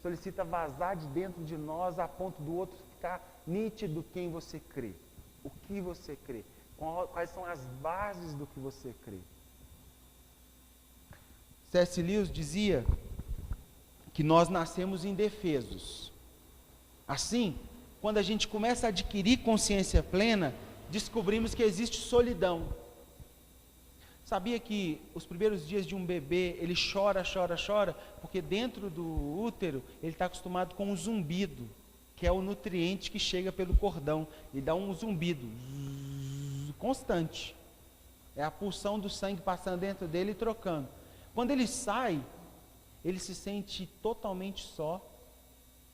Speaker 1: Solicita vazar de dentro de nós a ponto do outro ficar nítido quem você crê. O que você crê. Quais são as bases do que você crê. C.S. Lewis dizia que nós nascemos indefesos. Assim, quando a gente começa a adquirir consciência plena, descobrimos que existe solidão. Sabia que os primeiros dias de um bebê, ele chora, porque dentro do útero, ele está acostumado com um zumbido, que é o nutriente que chega pelo cordão, e dá um zumbido constante. É a pulsão do sangue passando dentro dele e trocando. Quando ele sai, ele se sente totalmente só,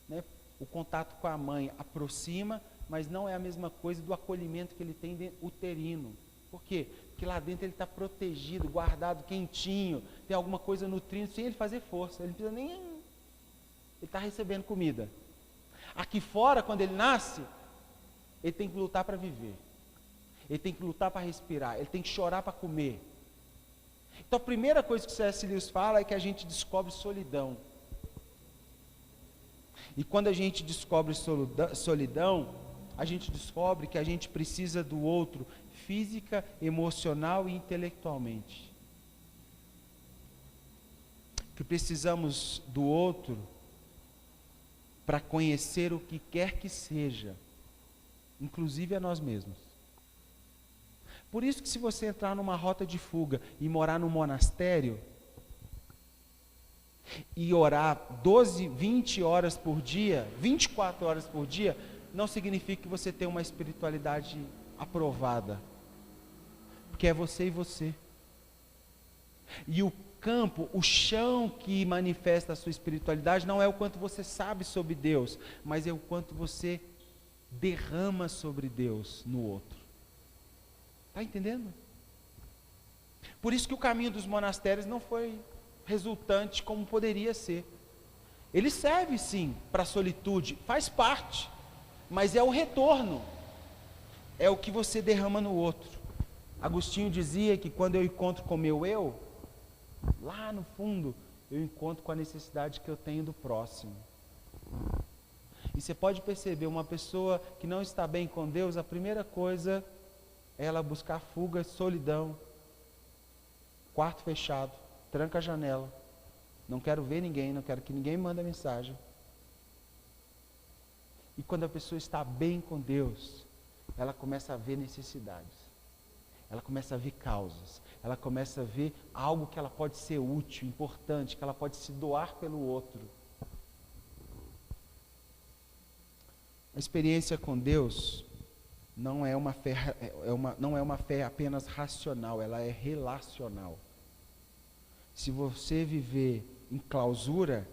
Speaker 1: né? O contato com a mãe aproxima, mas não é a mesma coisa do acolhimento que ele tem uterino. Por quê? Porque lá dentro ele está protegido, guardado, quentinho, tem alguma coisa nutrindo, sem ele fazer força. Ele não precisa nem... Ele está recebendo comida. Aqui fora, quando ele nasce, ele tem que lutar para viver. Ele tem que lutar para respirar. Ele tem que chorar para comer. Então a primeira coisa que o C.S. Lewis fala é que a gente descobre solidão. E quando a gente descobre solidão, a gente descobre que a gente precisa do outro física, emocional e intelectualmente. Que precisamos do outro para conhecer o que quer que seja, inclusive a nós mesmos. Por isso que se você entrar numa rota de fuga e morar num monastério, e orar 12, 20 horas por dia, 24 horas por dia, não significa que você tem uma espiritualidade aprovada. Porque é você e você. E o campo, o chão que manifesta a sua espiritualidade não é o quanto você sabe sobre Deus, mas é o quanto você derrama sobre Deus no outro. Está entendendo? Por isso que o caminho dos monastérios não foi resultante como poderia ser. Ele serve sim para a solitude, faz parte, mas é o retorno, é o que você derrama no outro. Agostinho dizia que quando eu encontro com o meu eu, lá no fundo, eu encontro com a necessidade que eu tenho do próximo. E você pode perceber, uma pessoa que não está bem com Deus, a primeira coisa é ela buscar fuga, solidão, quarto fechado, tranca a janela, não quero ver ninguém, não quero que ninguém me mande mensagem. E quando a pessoa está bem com Deus, ela começa a ver necessidades, ela começa a ver causas, ela começa a ver algo que ela pode ser útil, importante, que ela pode se doar pelo outro. A experiência com Deus não é uma fé apenas racional, ela é relacional. Se você viver em clausura,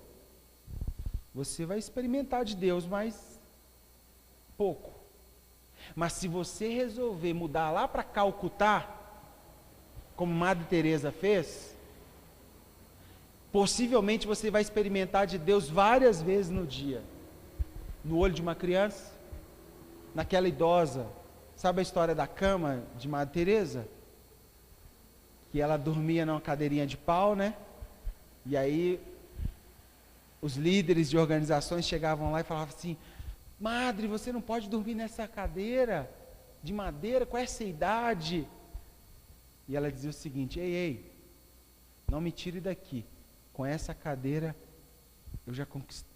Speaker 1: você vai experimentar de Deus, mas pouco. Mas se você resolver mudar lá para Calcutá, como Madre Teresa fez, possivelmente você vai experimentar de Deus várias vezes no dia. No olho de uma criança, naquela idosa. Sabe a história da cama de Madre Teresa? Que ela dormia numa cadeirinha de pau, né? E aí os líderes de organizações chegavam lá e falavam assim: Madre, você não pode dormir nessa cadeira de madeira com essa idade. E ela dizia o seguinte: ei, não me tire daqui. Com essa cadeira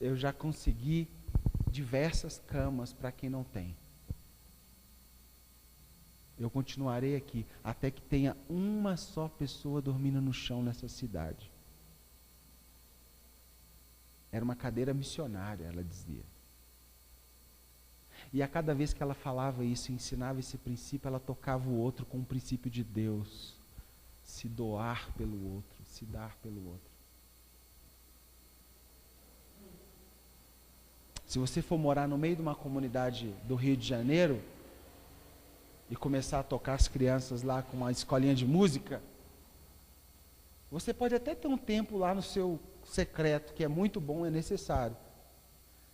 Speaker 1: eu já consegui diversas camas para quem não tem. eu continuarei aqui até que tenha uma só pessoa dormindo no chão nessa cidade. Era uma cadeira missionária, ela dizia. E a cada vez que ela falava isso, ensinava esse princípio, ela tocava o outro com o princípio de Deus. Se doar pelo outro, se dar pelo outro. Se você for morar no meio de uma comunidade do Rio de Janeiro e começar a tocar as crianças lá com uma escolinha de música, você pode até ter um tempo lá no seu secreto, que é muito bom, é necessário.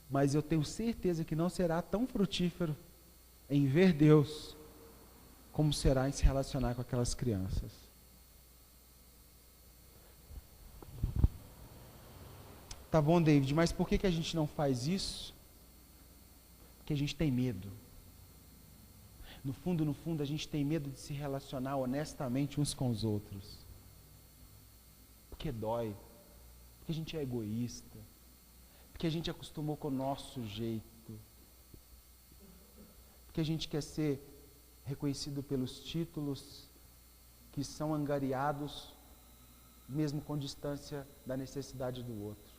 Speaker 1: Mas eu tenho certeza que não será tão frutífero em ver Deus como será em se relacionar com aquelas crianças. Tá bom, David, mas por que a gente não faz isso? Porque a gente tem medo. No fundo, a gente tem medo de se relacionar honestamente uns com os outros. Porque dói. Porque a gente é egoísta. Porque a gente acostumou com o nosso jeito. Porque a gente quer ser reconhecido pelos títulos que são angariados, mesmo com distância da necessidade do outro.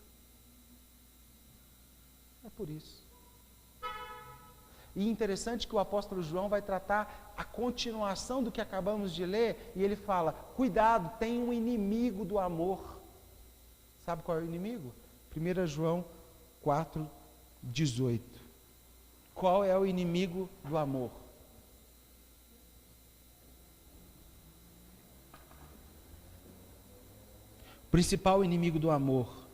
Speaker 1: É por isso. E interessante que o apóstolo João vai tratar a continuação do que acabamos de ler, e ele fala, cuidado, tem um inimigo do amor. Sabe qual é o inimigo? 1 João 4:18. Qual é o inimigo do amor? O principal inimigo do amor.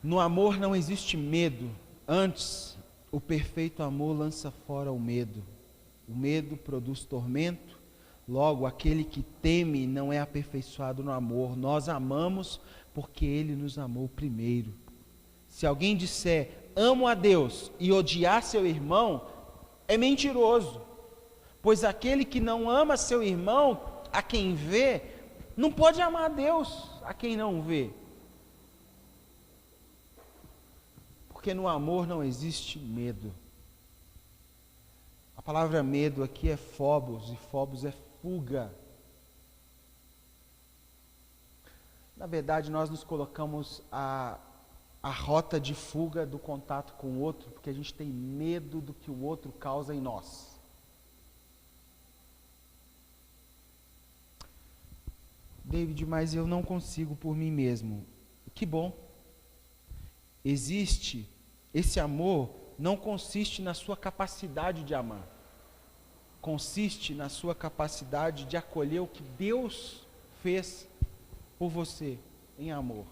Speaker 1: No amor não existe medo, antes o perfeito amor lança fora o medo. O medo produz tormento, logo aquele que teme não é aperfeiçoado no amor. Nós amamos porque ele nos amou primeiro. Se alguém disser, amo a Deus, e odiar seu irmão, é mentiroso. Pois aquele que não ama seu irmão, a quem vê, não pode amar a Deus, a quem não vê. Porque no amor não existe medo. A palavra medo aqui é phobos, e phobos é fuga. Na verdade, nós nos colocamos a rota de fuga do contato com o outro, porque a gente tem medo do que o outro causa em nós. David, mas eu não consigo por mim mesmo. Que bom. Esse amor não consiste na sua capacidade de amar. Consiste na sua capacidade de acolher o que Deus fez por você em amor.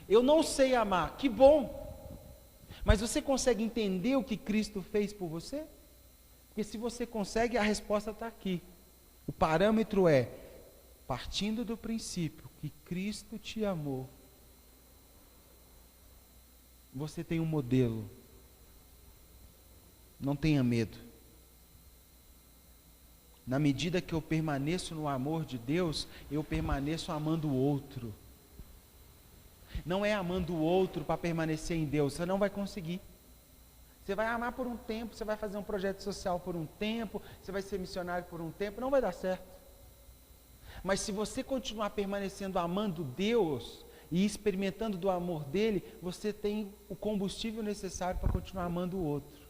Speaker 1: Eu não sei amar, que bom. Mas você consegue entender o que Cristo fez por você? Porque se você consegue, a resposta está aqui. O parâmetro é, partindo do princípio que Cristo te amou, você tem um modelo. Não tenha medo. Na medida que eu permaneço no amor de Deus, eu permaneço amando o outro. Não é amando o outro para permanecer em Deus, você não vai conseguir. Você vai amar por um tempo, você vai fazer um projeto social por um tempo, você vai ser missionário por um tempo, não vai dar certo. Mas se você continuar permanecendo amando Deus e experimentando do amor dele, você tem o combustível necessário para continuar amando o outro.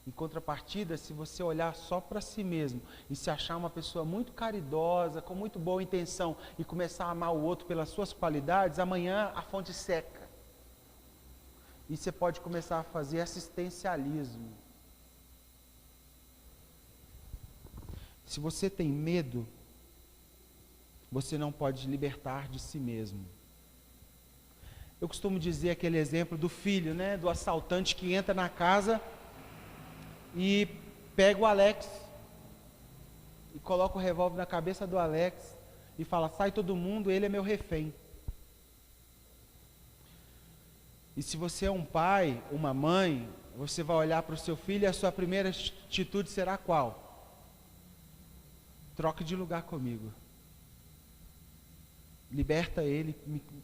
Speaker 1: Em contrapartida, se você olhar só para si mesmo e se achar uma pessoa muito caridosa, com muito boa intenção e começar a amar o outro pelas suas qualidades, amanhã a fonte seca. E você pode começar a fazer assistencialismo. Se você tem medo, você não pode libertar de si mesmo. Eu costumo dizer aquele exemplo do filho, né, do assaltante que entra na casa e pega o Alex e coloca o revólver na cabeça do Alex e fala, sai todo mundo, ele é meu refém. E se você é um pai, uma mãe, você vai olhar para o seu filho e a sua primeira atitude será qual? Troque de lugar comigo. Liberta ele,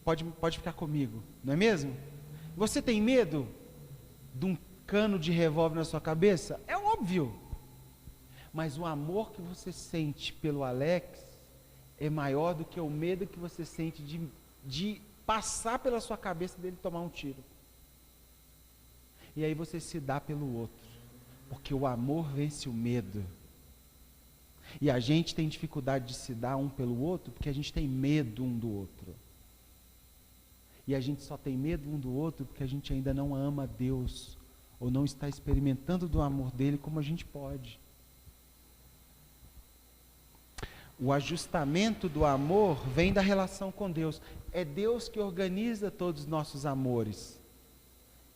Speaker 1: pode ficar comigo, não é mesmo? Você tem medo de um cano de revólver na sua cabeça? É óbvio. Mas o amor que você sente pelo Alex é maior do que o medo que você sente de passar pela sua cabeça dele tomar um tiro. E aí você se dá pelo outro, porque o amor vence o medo. E a gente tem dificuldade de se dar um pelo outro, porque a gente tem medo um do outro. E a gente só tem medo um do outro, porque a gente ainda não ama Deus, ou não está experimentando do amor dele como a gente pode. O ajustamento do amor vem da relação com Deus. É Deus que organiza todos os nossos amores.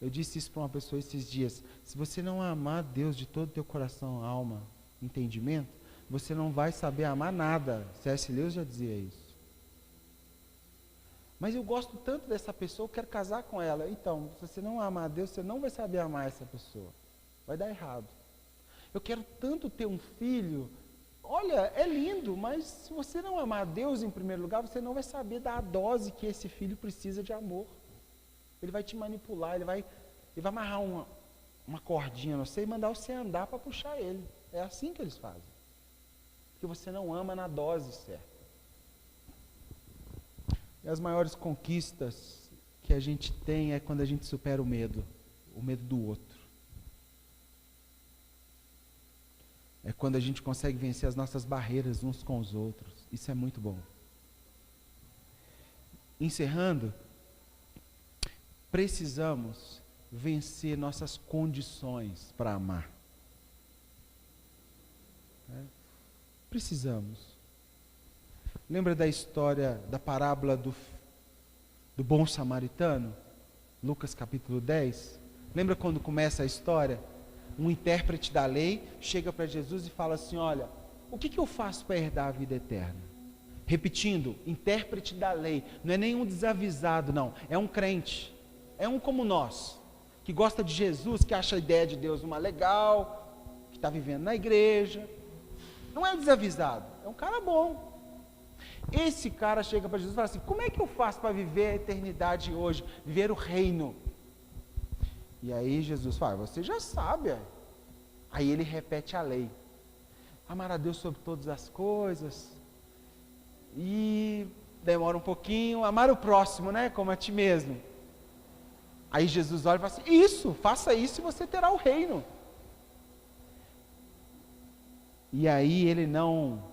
Speaker 1: Eu disse isso para uma pessoa esses dias. Se você não amar Deus de todo o teu coração, alma, entendimento, você não vai saber amar nada. C.S. Lewis já dizia isso. Mas eu gosto tanto dessa pessoa, eu quero casar com ela. Então, se você não amar Deus, você não vai saber amar essa pessoa. Vai dar errado. Eu quero tanto ter um filho. Olha, é lindo, mas se você não amar Deus em primeiro lugar, você não vai saber dar a dose que esse filho precisa de amor. Ele vai te manipular, ele vai amarrar uma cordinha no você e mandar você andar para puxar ele. É assim que eles fazem. Porque você não ama na dose certa. E as maiores conquistas que a gente tem é quando a gente supera o medo do outro. É quando a gente consegue vencer as nossas barreiras uns com os outros. Isso é muito bom. Encerrando, precisamos vencer nossas condições para amar. Precisamos. Lembra da história, da parábola do bom samaritano? Lucas capítulo 10. Lembra quando começa a história? Um intérprete da lei chega para Jesus e fala assim: olha, o que eu faço para herdar a vida eterna? Repetindo, intérprete da lei, não é nenhum desavisado não, é um crente, é um como nós, que gosta de Jesus, que acha a ideia de Deus uma legal, que está vivendo na igreja, não é um desavisado, é um cara bom. Esse cara chega para Jesus e fala assim: como é que eu faço para viver a eternidade hoje, viver o reino? E aí Jesus fala: você já sabe. Aí ele repete a lei: amar a Deus sobre todas as coisas, e demora um pouquinho, amar o próximo, né, como a ti mesmo. Aí Jesus olha e fala assim: isso, faça isso e você terá o reino. E aí ele não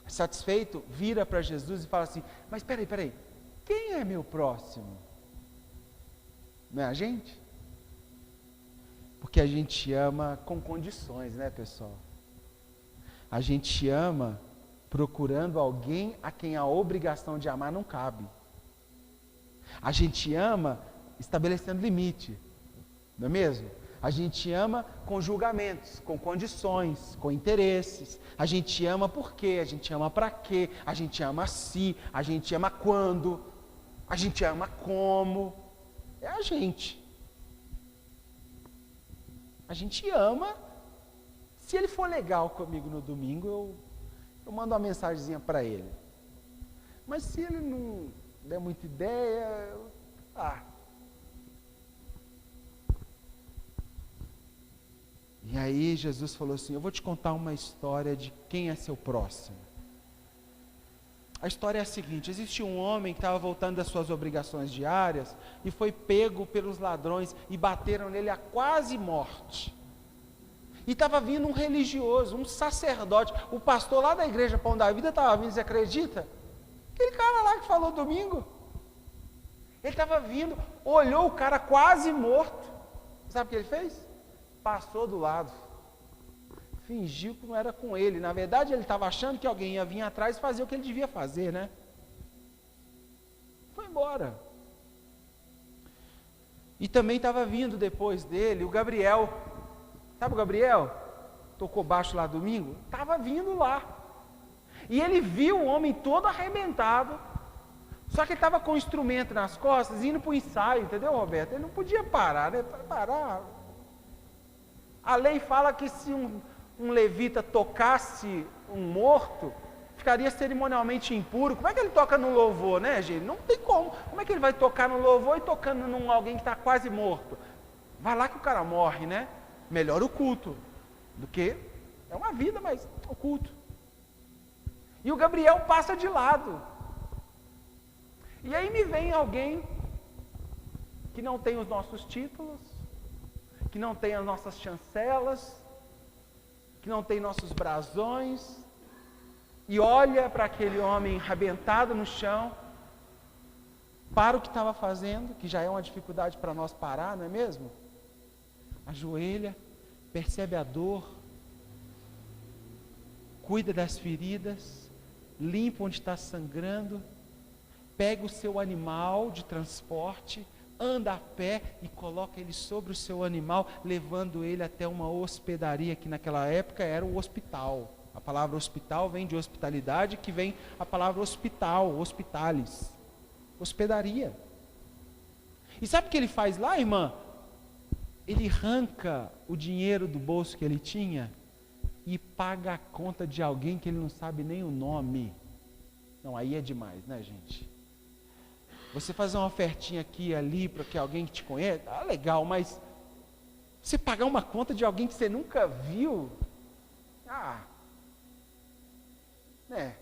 Speaker 1: satisfeito, vira para Jesus e fala assim: mas peraí, quem é meu próximo? Não é a gente? Porque a gente ama com condições, né, pessoal? A gente ama procurando alguém a quem a obrigação de amar não cabe. A gente ama estabelecendo limite, não é mesmo? A gente ama com julgamentos, com condições, com interesses. A gente ama por quê? A gente ama para quê? A gente ama se, a gente ama quando, a gente ama como. É a gente. A gente ama. Se ele for legal comigo no domingo, eu mando uma mensagenzinha para ele. Mas se ele não der muita ideia, E aí Jesus falou assim: eu vou te contar uma história de quem é seu próximo. A história é a seguinte: existe um homem que estava voltando das suas obrigações diárias e foi pego pelos ladrões e bateram nele a quase morte. E estava vindo um religioso, um sacerdote, o pastor lá da igreja Pão da Vida estava vindo, você acredita? Aquele cara lá que falou domingo. Ele estava vindo, olhou o cara quase morto. Sabe o que ele fez? Passou do lado. Fingiu que não era com ele. Na verdade, ele estava achando que alguém ia vir atrás e fazer o que ele devia fazer, né? Foi embora. E também estava vindo depois dele o Gabriel. Sabe o Gabriel? Tocou baixo lá domingo? Estava vindo lá. E ele viu o homem todo arrebentado. Só que ele estava com o instrumento nas costas, indo para o ensaio, entendeu, Roberto? Ele não podia parar, né? Parar. A lei fala que se um levita tocasse um morto, ficaria cerimonialmente impuro. Como é que ele toca no louvor, né, gente? Não tem como. Como é que ele vai tocar no louvor e tocando num alguém que está quase morto? Vai lá que o cara morre, né? Melhor o culto do que É uma vida, mas oculto. E o Gabriel passa de lado. E aí me vem alguém que não tem os nossos títulos, que não tem as nossas chancelas, que não tem nossos brasões, e olha para aquele homem rabentado no chão, para o que estava fazendo, que já é uma dificuldade para nós parar, não é mesmo? Ajoelha, percebe a dor, cuida das feridas, limpa onde está sangrando, pega o seu animal de transporte, anda a pé e coloca ele sobre o seu animal, levando ele até uma hospedaria, que naquela época era o hospital. A palavra hospital vem de hospitalidade, que vem a palavra hospital, hospitalis, hospedaria. E sabe o que ele faz lá, irmã? Ele arranca o dinheiro do bolso que ele tinha e paga a conta de alguém que ele não sabe nem o nome. Não, aí é demais, né, gente? Você fazer uma ofertinha aqui e ali para que alguém que te conhece, legal, mas você pagar uma conta de alguém que você nunca viu, né?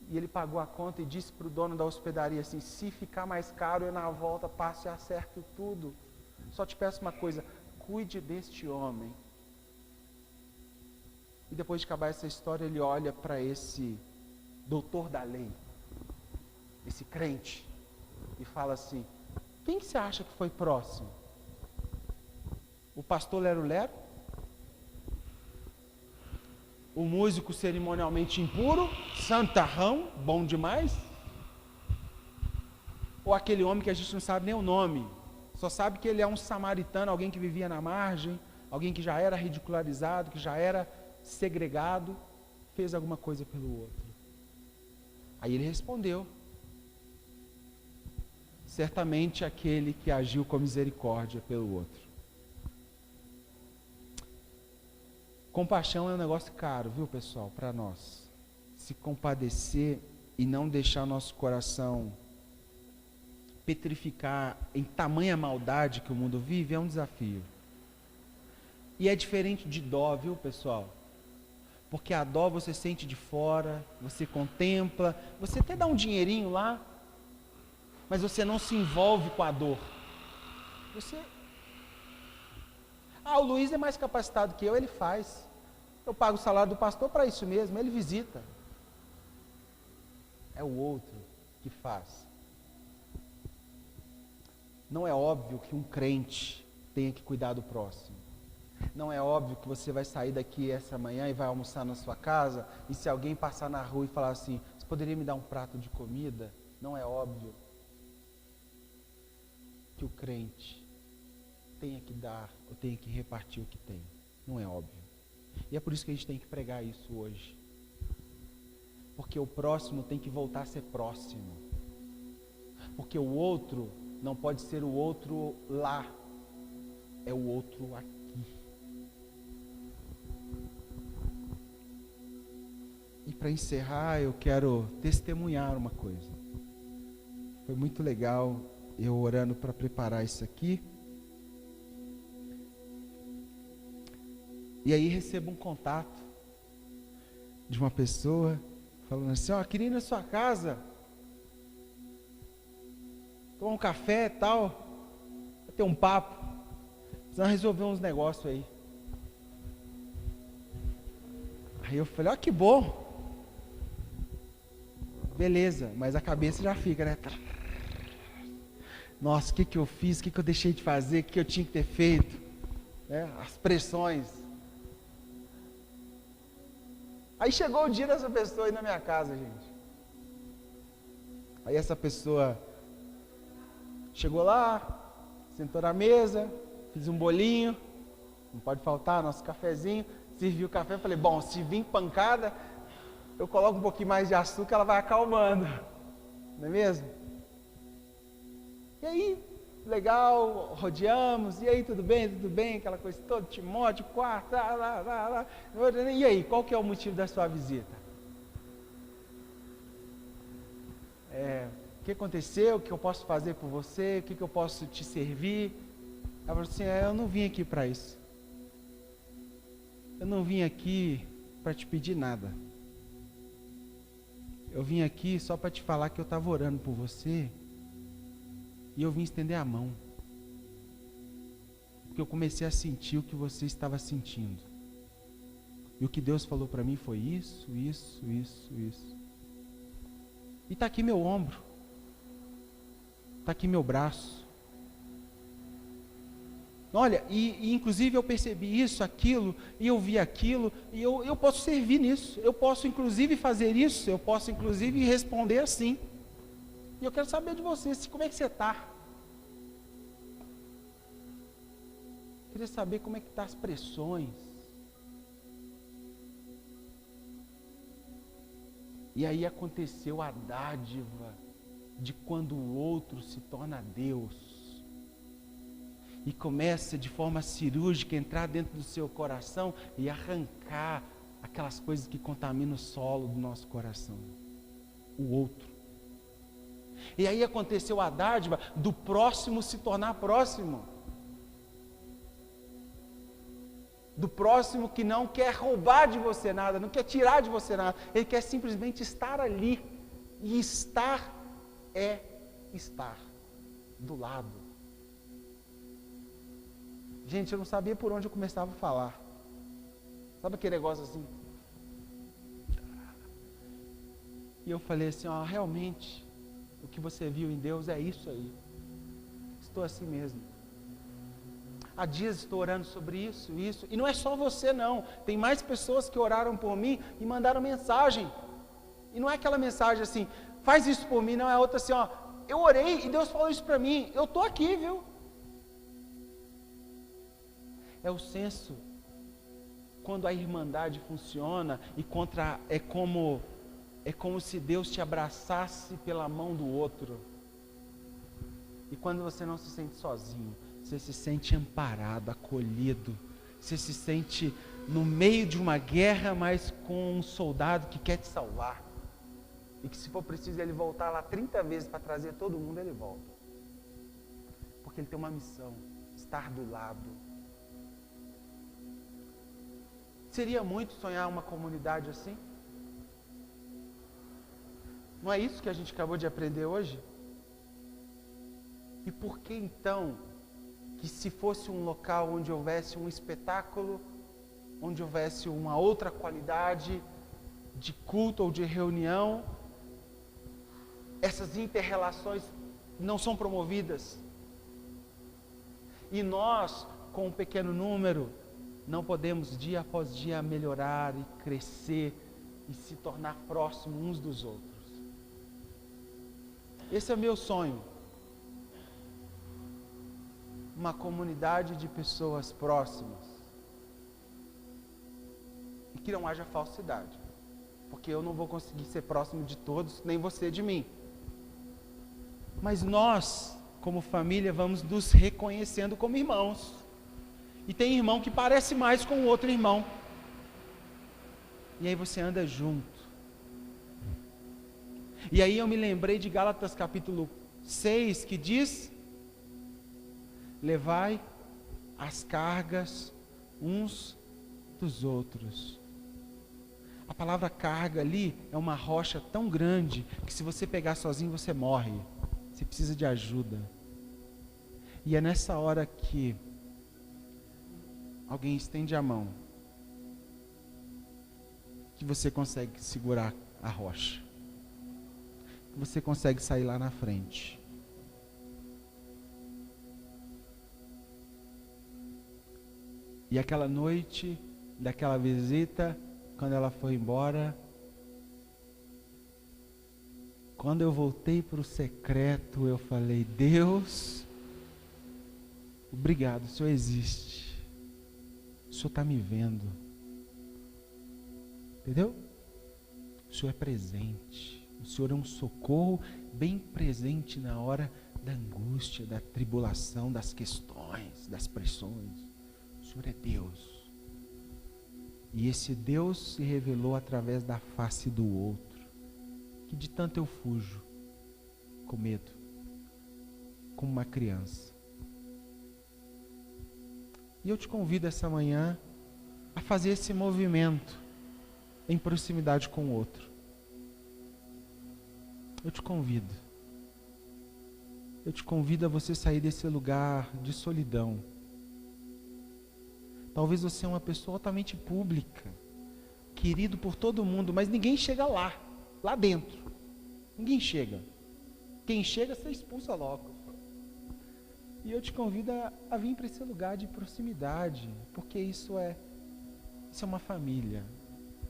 Speaker 1: E ele pagou a conta e disse para o dono da hospedaria assim: se ficar mais caro, eu na volta passo e acerto tudo. Só te peço uma coisa, cuide deste homem. E depois de acabar essa história, ele olha para esse doutor da lei, esse crente, e fala assim: quem que você acha que foi próximo? O pastor Lero-Lero? O músico cerimonialmente impuro, santarrão, bom demais? Ou aquele homem que a gente não sabe nem o nome, só sabe que ele é um samaritano, alguém que vivia na margem, alguém que já era ridicularizado, que já era segregado, fez alguma coisa pelo outro? Aí ele respondeu: certamente aquele que agiu com misericórdia pelo outro. Compaixão é um negócio caro, viu, pessoal, para nós. Se compadecer e não deixar nosso coração petrificar em tamanha maldade que o mundo vive é um desafio. E é diferente de dó, viu, pessoal? Porque a dó você sente de fora, você contempla, você até dá um dinheirinho lá, mas você não se envolve com a dor. O Luiz é mais capacitado que eu, ele faz. Eu pago o salário do pastor para isso mesmo, ele visita. É o outro que faz. Não é óbvio que um crente tenha que cuidar do próximo. Não é óbvio que você vai sair daqui essa manhã e vai almoçar na sua casa, e se alguém passar na rua e falar assim: você poderia me dar um prato de comida? Não é óbvio que o crente tenha que dar ou tenha que repartir o que tem. Não é óbvio. E é por isso que a gente tem que pregar isso hoje. Porque o próximo tem que voltar a ser próximo. Porque o outro não pode ser o outro lá, é o outro aqui. E para encerrar, eu quero testemunhar uma coisa. Foi muito legal eu orando para preparar isso aqui. E aí recebo um contato de uma pessoa falando assim: queria ir na sua casa, tomar um café e tal, ter um papo, precisamos resolver uns negócios aí. Aí eu falei: que bom. Beleza, mas a cabeça já fica, né? Nossa, o que eu fiz, o que eu deixei de fazer, o que eu tinha que ter feito, as pressões. Aí chegou o dia dessa pessoa ir na minha casa, gente. Aí essa pessoa chegou lá, sentou na mesa, fiz um bolinho, não pode faltar, nosso cafezinho, servi o café, falei: bom, se vir pancada, eu coloco um pouquinho mais de açúcar, ela vai acalmando, não é mesmo? E aí, legal, rodeamos, e aí, tudo bem, aquela coisa toda, Timóteo, quarto, lá. E aí, qual que é o motivo da sua visita? O que aconteceu, o que eu posso fazer por você, o que eu posso te servir? Ela falou assim: eu não vim aqui para isso. eu não vim aqui para te pedir nada. Eu vim aqui só para te falar que eu estava orando por você e eu vim estender a mão. Porque eu comecei a sentir o que você estava sentindo. E o que Deus falou para mim foi isso. E está aqui meu ombro. Está aqui meu braço. Olha, e inclusive eu percebi isso, aquilo, e eu vi aquilo, e eu posso servir nisso, eu posso inclusive fazer isso, eu posso inclusive responder assim. E eu quero saber de você, como é que você está? Queria saber como é que estão as pressões. E aí aconteceu a dádiva de quando o outro se torna Deus. E começa de forma cirúrgica a entrar dentro do seu coração e arrancar aquelas coisas que contaminam o solo do nosso coração. O outro. E aí aconteceu a dádiva do próximo se tornar próximo. Do próximo que não quer roubar de você nada, não quer tirar de você nada. Ele quer simplesmente estar ali. E estar é estar do lado. Gente, eu não sabia por onde eu começava a falar. Sabe aquele negócio assim? E eu falei assim, realmente, o que você viu em Deus é isso aí. Estou assim mesmo. Há dias estou orando sobre isso. E não é só você não. Tem mais pessoas que oraram por mim e mandaram mensagem. E não é aquela mensagem assim, faz isso por mim, não é outra assim, eu orei e Deus falou isso para mim. Eu estou aqui, viu? É o senso, quando a irmandade funciona e é como se Deus te abraçasse pela mão do outro. E quando você não se sente sozinho, você se sente amparado, acolhido, você se sente no meio de uma guerra, mas com um soldado que quer te salvar. E que se for preciso ele voltar lá 30 vezes para trazer todo mundo, ele volta. Porque ele tem uma missão, estar do lado. Seria muito sonhar uma comunidade assim? Não é isso que a gente acabou de aprender hoje? E por que então, que se fosse um local onde houvesse um espetáculo, onde houvesse uma outra qualidade de culto ou de reunião, essas inter-relações não são promovidas? E nós, com um pequeno número, não podemos dia após dia melhorar e crescer e se tornar próximos uns dos outros. Esse é o meu sonho. Uma comunidade de pessoas próximas. E que não haja falsidade. Porque eu não vou conseguir ser próximo de todos, nem você de mim. Mas nós, como família, vamos nos reconhecendo como irmãos. E tem irmão que parece mais com o outro irmão. E aí você anda junto. E aí eu me lembrei de Gálatas capítulo 6, que diz: levai as cargas uns dos outros. A palavra carga ali é uma rocha tão grande que se você pegar sozinho você morre. Você precisa de ajuda. E é nessa hora que alguém estende a mão, que você consegue segurar a rocha, que você consegue sair lá na frente. E aquela noite, daquela visita, quando ela foi embora, quando eu voltei para o secreto, eu falei: Deus, obrigado, o Senhor existe. O Senhor está me vendo. Entendeu? O Senhor é presente. O Senhor é um socorro bem presente na hora da angústia, da tribulação, das questões, das pressões. O Senhor é Deus. E esse Deus se revelou através da face do outro. Que de tanto eu fujo, com medo, como uma criança. E eu te convido essa manhã a fazer esse movimento em proximidade com o outro. Eu te convido a você sair desse lugar de solidão. Talvez você é uma pessoa altamente pública, querido por todo mundo, mas ninguém chega lá dentro. Ninguém chega. Quem chega, você expulsa logo. E eu te convido a vir para esse lugar de proximidade, porque isso é uma família,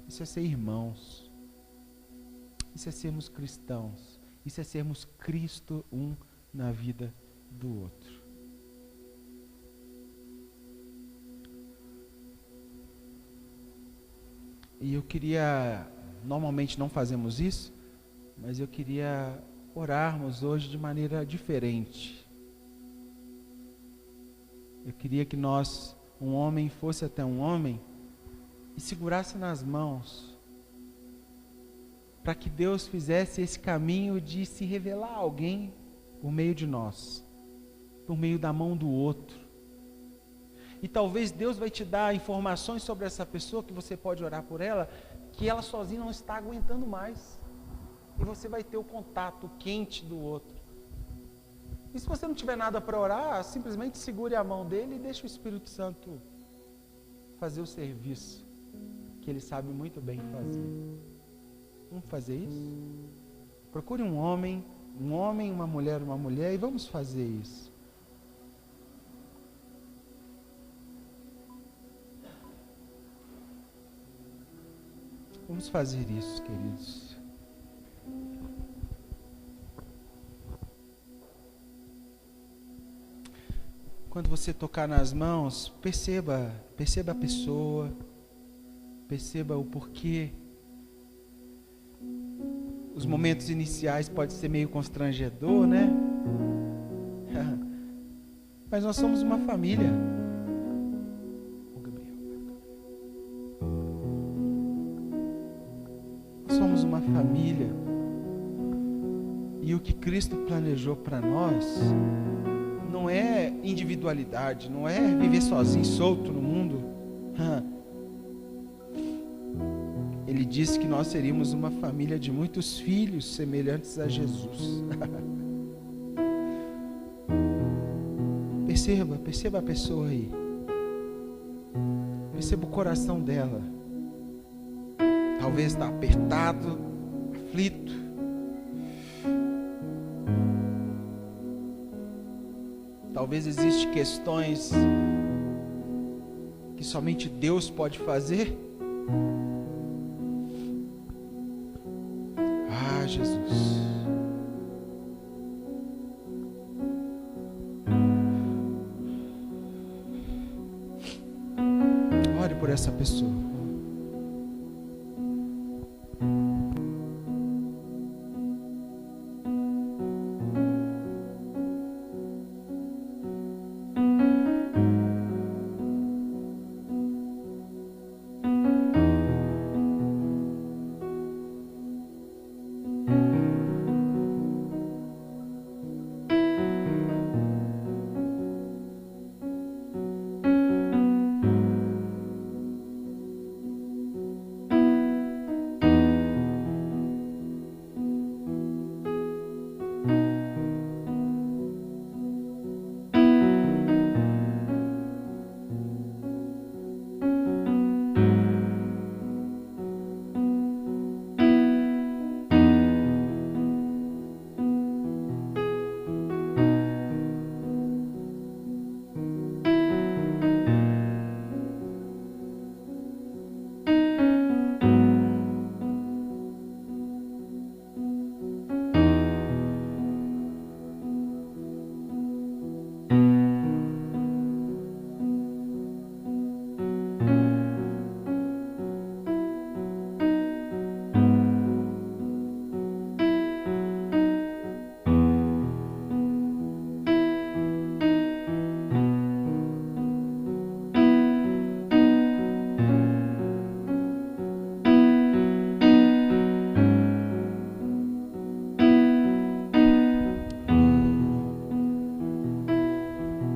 Speaker 1: isso é ser irmãos, isso é sermos cristãos, isso é sermos Cristo um na vida do outro. E eu queria, normalmente não fazemos isso, mas eu queria orarmos hoje de maneira diferente. Eu queria que um homem fosse até um homem e segurasse nas mãos, para que Deus fizesse esse caminho de se revelar a alguém por meio de nós, por meio da mão do outro. E talvez Deus vai te dar informações sobre essa pessoa, que você pode orar por ela, que ela sozinha não está aguentando mais. E você vai ter o contato quente do outro. E se você não tiver nada para orar, simplesmente segure a mão dele e deixe o Espírito Santo fazer o serviço que ele sabe muito bem fazer. Vamos fazer isso? Procure um homem, uma mulher, e vamos fazer isso. Vamos fazer isso, queridos. Quando você tocar nas mãos, perceba a pessoa, perceba o porquê. Os momentos iniciais podem ser meio constrangedor, né? Mas nós somos uma família. Somos uma família. E o que Cristo planejou para nós não é individualidade, não é viver sozinho, solto no mundo. Ele disse que nós seríamos uma família de muitos filhos semelhantes a Jesus. Perceba a pessoa aí. Perceba o coração dela. Talvez está apertado, aflito. Talvez existem questões que somente Deus pode fazer. Ah, Jesus. Ore por essa pessoa.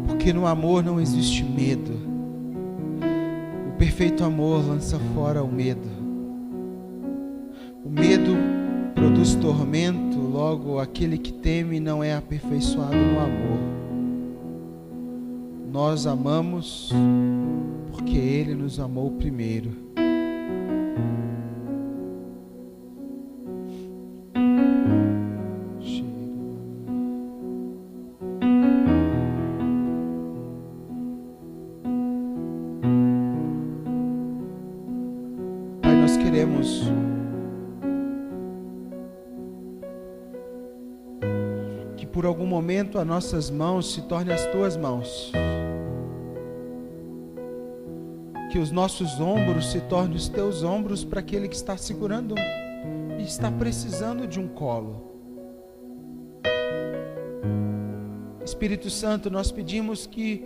Speaker 1: Porque no amor não existe medo. perfeito amor lança fora o medo. O medo produz tormento, logo aquele que teme não é aperfeiçoado no amor. Nós amamos porque Ele nos amou primeiro. Pai, nós queremos que por algum momento as nossas mãos se tornem as Tuas mãos. Que os nossos ombros se tornem os Teus ombros para aquele que está segurando e está precisando de um colo. Espírito Santo, nós pedimos que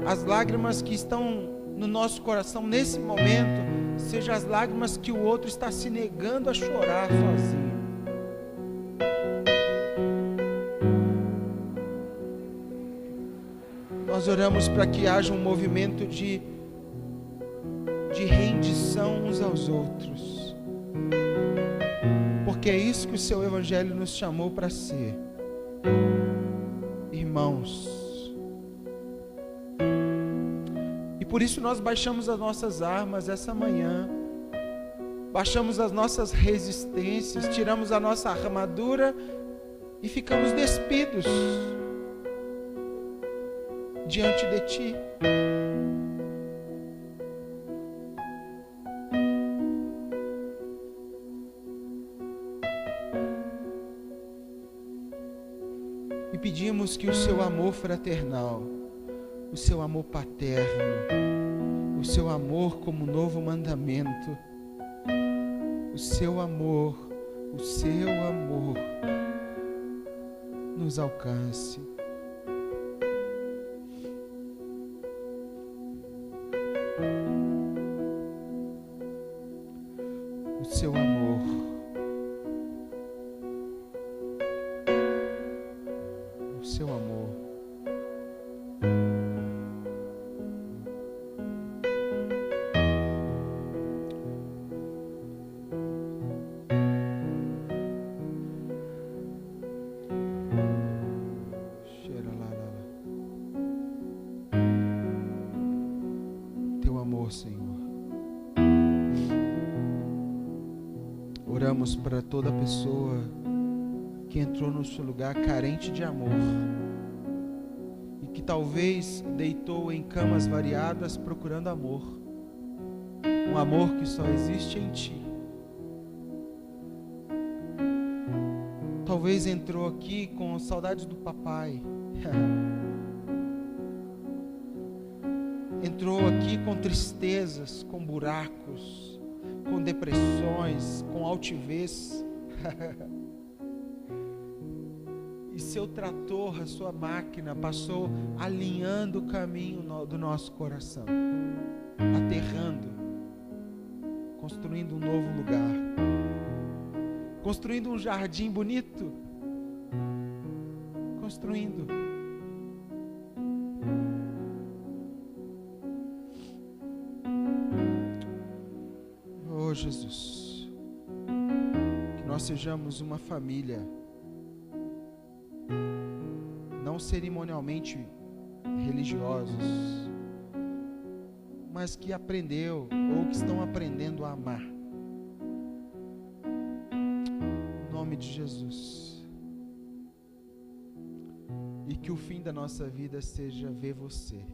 Speaker 1: as lágrimas que estão no nosso coração nesse momento sejam as lágrimas que o outro está se negando a chorar sozinho. Nós oramos para que haja um movimento de rendição uns aos outros, porque é isso que o Seu Evangelho nos chamou para ser, irmãos. E por isso nós baixamos as nossas armas essa manhã, baixamos as nossas resistências, tiramos a nossa armadura e ficamos despidos diante de Ti. E pedimos que o Seu amor fraternal, o Seu amor paterno, o Seu amor como novo mandamento, o Seu amor nos alcance. O Seu amor, o Seu amor. Teu amor, Senhor. Oramos para toda pessoa que entrou no seu lugar carente de amor e que talvez deitou em camas variadas procurando amor, um amor que só existe em Ti. Talvez entrou aqui com saudades do papai, entrou aqui com tristezas, com buracos, com depressões, com altivez. E seu trator, a sua máquina, passou alinhando o caminho do nosso coração, aterrando, construindo um novo lugar, construindo um jardim bonito, construindo. Oh, Jesus, que nós sejamos uma família, não cerimonialmente religiosos, mas que aprendeu ou que estão aprendendo a amar. Em nome de Jesus. E que o fim da nossa vida seja ver Você.